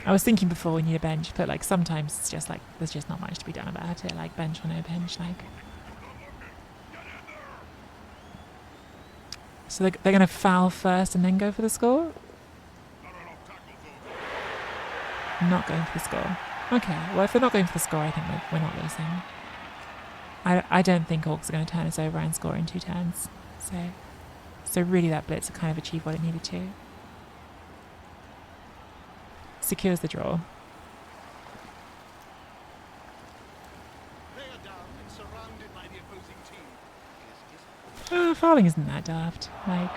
I was thinking before we need a bench, but like sometimes it's just like there's just not much to be done about it. Like bench or no bench, like. So they're going to foul first and then go for the score? Not going for the score. Okay, well if they're not going for the score, I think we're not losing. I don't think orcs are going to turn us over and score in 2 turns. So really that blitz kind of achieved what it needed to. Secures the draw. Fouling isn't that daft. Like,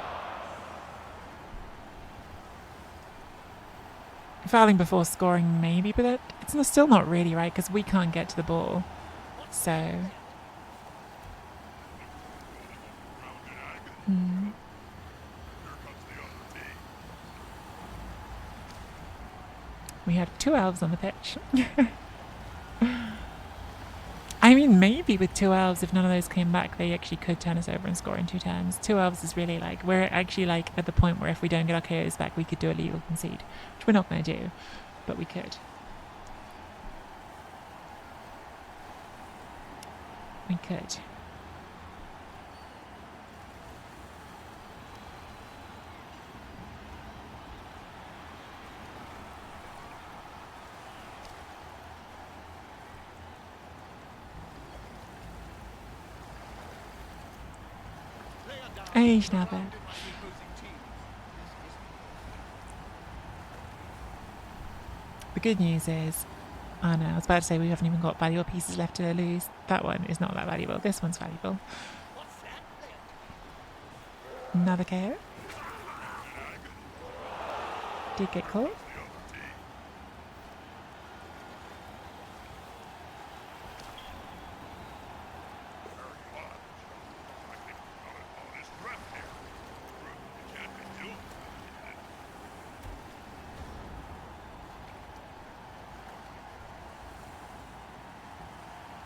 fouling before scoring maybe, but it's still not really right because we can't get to the ball. So. We had 2 elves on the pitch. I mean, maybe with 2 elves, if none of those came back, they actually could turn us over and score in 2 turns. 2 elves is really like, we're actually like at the point where if we don't get our KOs back, we could do a legal concede, which we're not going to do, but we could. We could. Hey, Schnapper. The good news is, oh no, I was about to say we haven't even got valuable pieces left to lose. That one is not that valuable. This one's valuable. Another KO. Did get caught.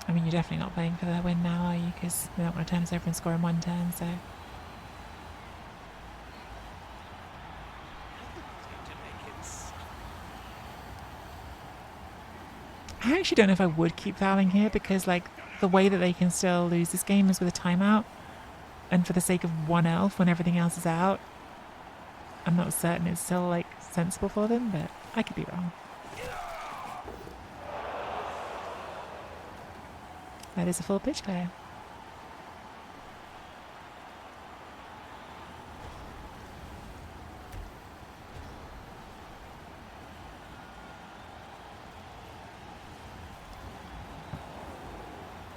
I mean, you're definitely not playing for the win now, are you? Because they're not going to turn us over and score in 1 turn, so. I actually don't know if I would keep fouling here because, like, the way that they can still lose this game is with a timeout. And for the sake of 1 elf when everything else is out, I'm not certain it's still, like, sensible for them, but I could be wrong. That is a full pitch clear.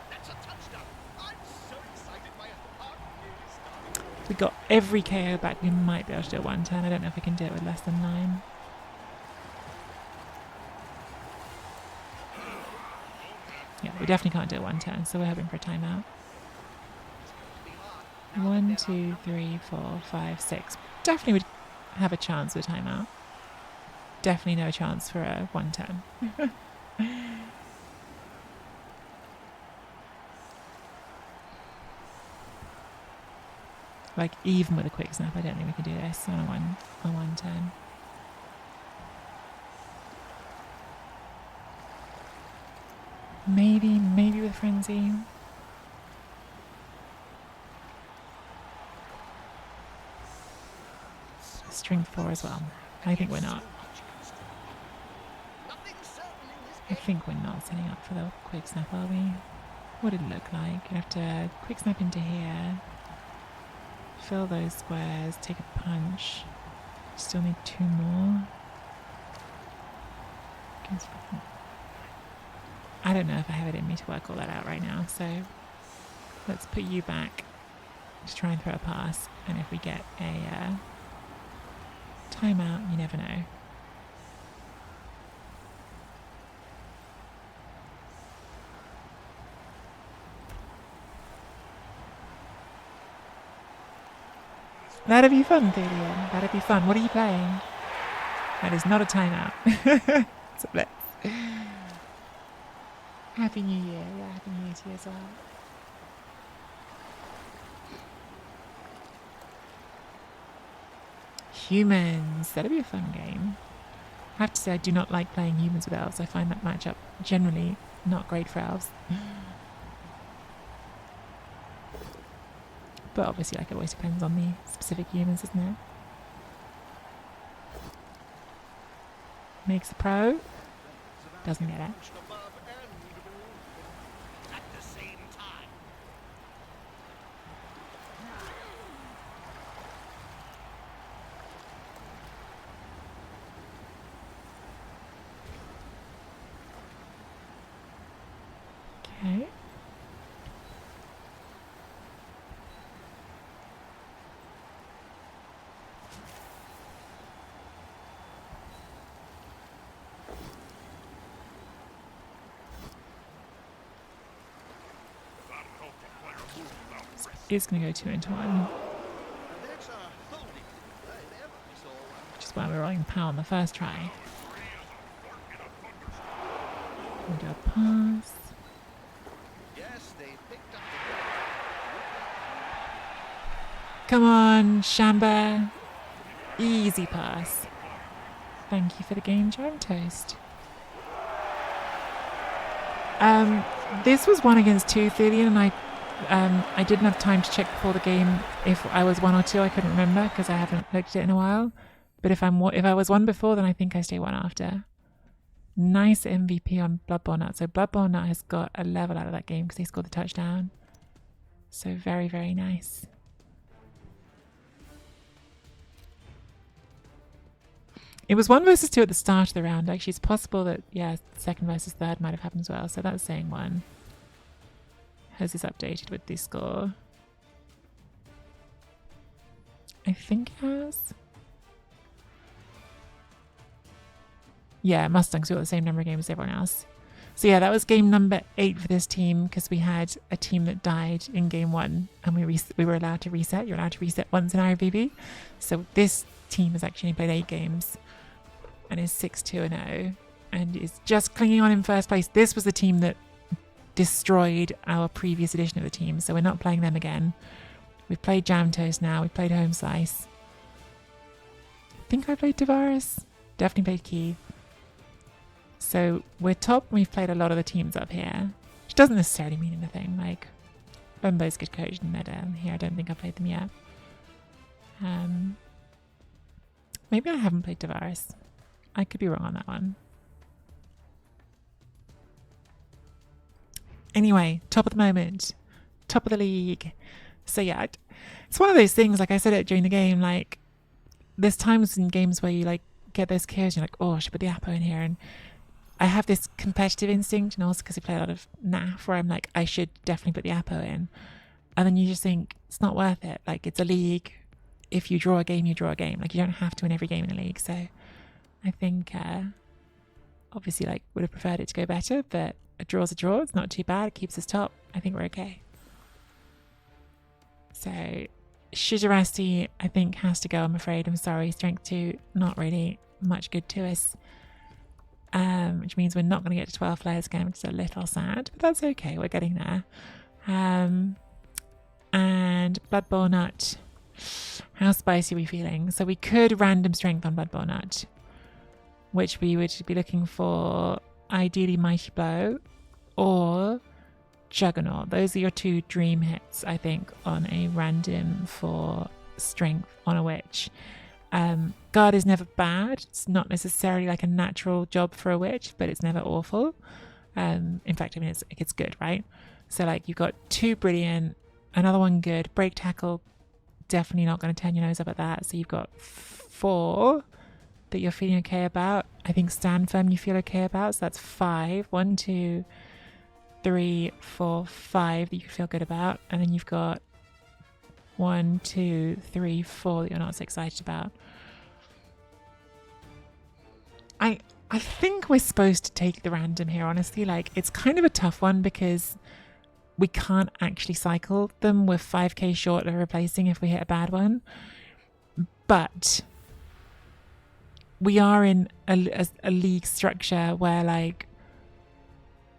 That's a touchdown. I'm so excited my heart is starting. We got every KO back. We might be able to do it 1 turn. I don't know if we can do it with less than 9. Yeah, we definitely can't do it 1 turn, so we're hoping for a timeout. 1, 2, 3, 4, 5, 6. Definitely would have a chance with a timeout. Definitely no chance for a 1 turn. Like, even with a quick snap, I don't think we can do this on a one turn. Maybe with Frenzy. Strength 4 as well. I think we're not. I think we're not setting up for the quick snap, are we? What did it look like? You have to quick snap into here. Fill those squares. Take a punch. Still need 2 more. I don't know if I have it in me to work all that out right now, so let's put you back to try and throw a pass, and if we get a timeout, you never know. That'd be fun, Thelian. That'd be fun. What are you playing? That is not a timeout. It's a blitz. Happy New Year. Yeah, Happy New Year to you as well. Humans. That'd be a fun game. I have to say I do not like playing humans with elves. I find that matchup generally not great for elves. But obviously, like, it always depends on the specific humans, isn't it? Makes a pro. Doesn't get it. Okay. It's going to go 2 into 1. Which is why we're rolling power on the first try. We'll do a pass. Come on, Shamba. Easy pass. Thank you for the game, Jam Toast. This was 1 against 2, Thelian, and I didn't have time to check before the game if I was 1 or 2. I couldn't remember because I haven't looked at it in a while. But if I was 1 before, then I think I stay 1 after. Nice MVP on Bloodborne Nut. So Bloodborne Nut has got a level out of that game because he scored the touchdown. So very, very nice. It was 1 versus 2 at the start of the round. Actually, it's possible that, yeah, 2nd versus 3rd might have happened as well. So that's saying 1. Has this updated with this score? I think it has. Yeah, Mustangs got the same number of games as everyone else. So yeah, that was game number 8 for this team because we had a team that died in game 1 and we were allowed to reset. You're allowed to reset once in EireBB. So this team has actually played 8 games and is 6-2-0 and is just clinging on in first place. This was the team that destroyed our previous edition of the team, so we're not playing them again. We've played Jam Toast now, we've played Home Slice. I think I played Tavares. Definitely played Key. So we're top and we've played a lot of the teams up here, which doesn't necessarily mean anything. Like, Bumbo's good coach and they're down here. I don't think I've played them yet. Maybe I haven't played Tavares. I could be wrong on that one. Anyway, top of the moment, top of the league. So yeah, it's one of those things, like I said it during the game, like there's times in games where you like get those kills and you're like, oh, I should put the Apo in here. And I have this competitive instinct, and also because I play a lot of NAF where I'm like, I should definitely put the Apo in. And then you just think, it's not worth it. Like, it's a league. If you draw a game, you draw a game. Like, you don't have to win every game in a league. So I think, obviously, like, would have preferred it to go better, but a draw's a draw. It's not too bad. It keeps us top. I think we're okay. So Shizarasti, I think, has to go, I'm afraid. I'm sorry. Strength 2, not really much good to us. Which means we're not going to get to 12 players again, which is a little sad, but that's okay. We're getting there. And Bloodborne Nut. How spicy are we feeling? So we could random strength on Bloodborne Nut, which we would be looking for ideally Mighty Blow or Juggernaut. Those are your two dream hits, I think, on a random for strength on a witch. Guard is never bad. It's not necessarily like a natural job for a witch, but it's never awful. In fact, I mean, it's good, right? So like you've got 2 brilliant, another 1 good. Break tackle, definitely not going to turn your nose up at that. So you've got 4 that you're feeling okay about. I think stand firm you feel okay about. So that's 5. 1, 2, 3, 4, 5 that you feel good about. And then you've got 1, 2, 3, 4 that you're not so excited about. I think we're supposed to take the random here, honestly. Like, it's kind of a tough one because we can't actually cycle them. We're 5k short of replacing if we hit a bad one. But we are in a league structure where, like,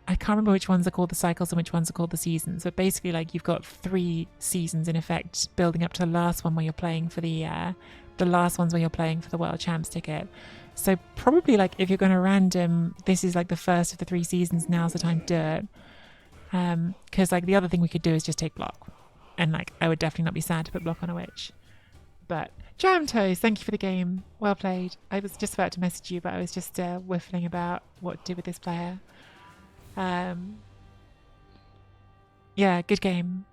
I can't remember which ones are called the cycles and which ones are called the seasons. But basically, like, you've got 3 seasons in effect building up to the last one where you're playing for the last ones where you're playing for the World Champs ticket. So probably, like, if you're going to random, this is like the first of the 3 seasons. Now's the time to do it. Because, like, the other thing we could do is just take block. And, like, I would definitely not be sad to put block on a witch. But Jam Toes, thank you for the game. Well played. I was just about to message you, but I was just whiffling about what to do with this player. Yeah, good game.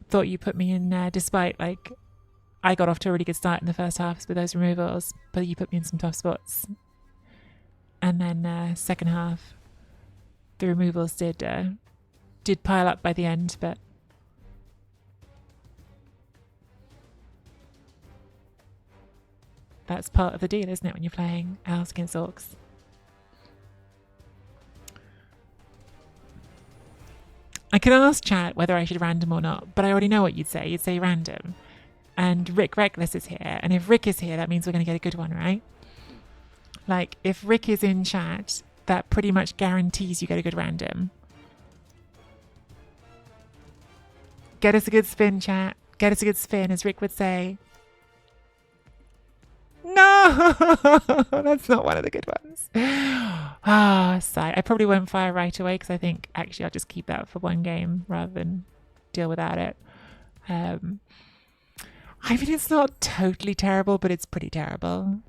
Thought you put me in, despite, like, I got off to a really good start in the first half with those removals, but you put me in some tough spots. And then second half, the removals did pile up by the end, but that's part of the deal, isn't it, when you're playing Owls against Orcs? I could ask chat whether I should random or not, but I already know what you'd say. You'd say random. And Rick Reckless is here. And if Rick is here, that means we're going to get a good one, right? Like, if Rick is in chat, that pretty much guarantees you get a good random. Get us a good spin, chat. Get us a good spin, as Rick would say. No! That's not one of the good ones. Ah, sigh. I probably won't fire right away because I think, actually, I'll just keep that for one game rather than deal without it. I mean, it's not totally terrible, but it's pretty terrible.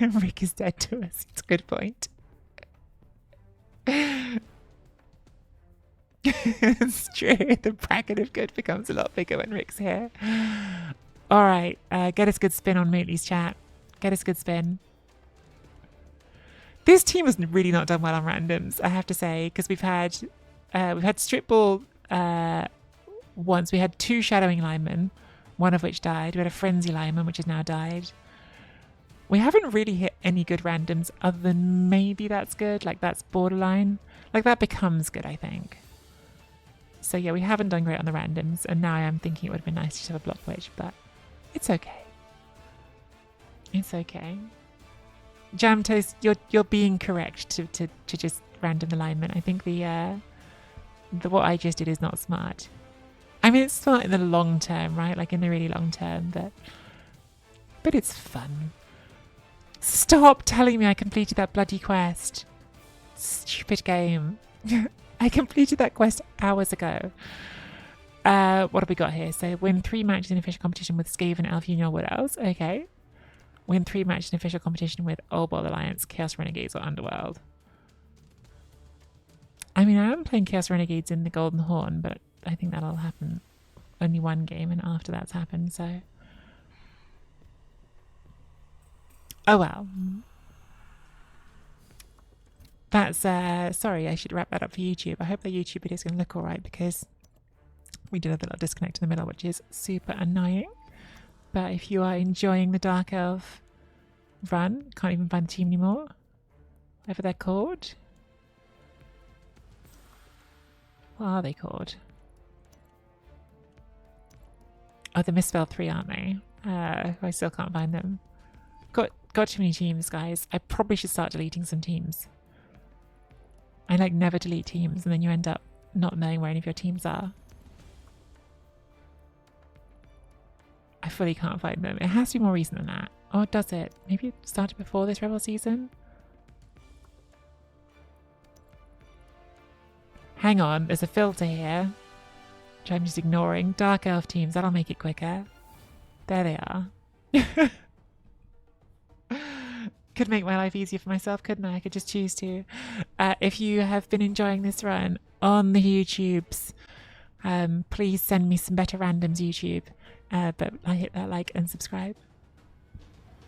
Rick is dead to us. It's a good point. It's true. The bracket of good becomes a lot bigger when Rick's here. All right. Get us a good spin on Mootley's chat. Get us a good spin. This team has really not done well on randoms, I have to say, because we've had strip ball once. We had 2 shadowing linemen, one of which died. We had a frenzy lineman, which has now died. We haven't really hit any good randoms other than maybe that's good. Like, that's borderline. Like, that becomes good, I think. So yeah, we haven't done great on the randoms, and now I am thinking it would have been nice to have a block witch, but it's okay. It's okay. Jam Toast, you're being correct to just random the alignment. I think the what I just did is not smart. I mean, it's smart in the long term, right? Like in the really long term, but it's fun. Stop telling me I completed that bloody quest. Stupid game. I completed that quest hours ago. What have we got here? So win 3 matches in official competition with Skaven, Elf Union, what else? Okay. Win 3 matches in official competition with Old Ball Alliance, Chaos Renegades, or Underworld. I mean, I am playing Chaos Renegades in the Golden Horn, but I think that'll happen only one game, and after that's happened, so... Oh well. That's, sorry, I should wrap that up for YouTube. I hope the YouTube video is going to look alright, because we did have a little disconnect in the middle, which is super annoying. But if you are enjoying the Dark Elf run, can't even find the team anymore, whatever they're called. What are they called? Oh, they're MisspelledTree, aren't they? I still can't find them. Got too many teams, guys. I probably should start deleting some teams. I like never delete teams, and then you end up not knowing where any of your teams are. I fully can't find them. It has to be more recent than that. Or does it? Maybe it started before this Rebel season? hang on, there's a filter here, which I'm just ignoring. Dark Elf teams, that'll make it quicker. There they are. Could make my life easier for myself, couldn't I? I could just choose to. If you have been enjoying this run on the YouTubes, please send me some better randoms, YouTube. But I hit that like and subscribe.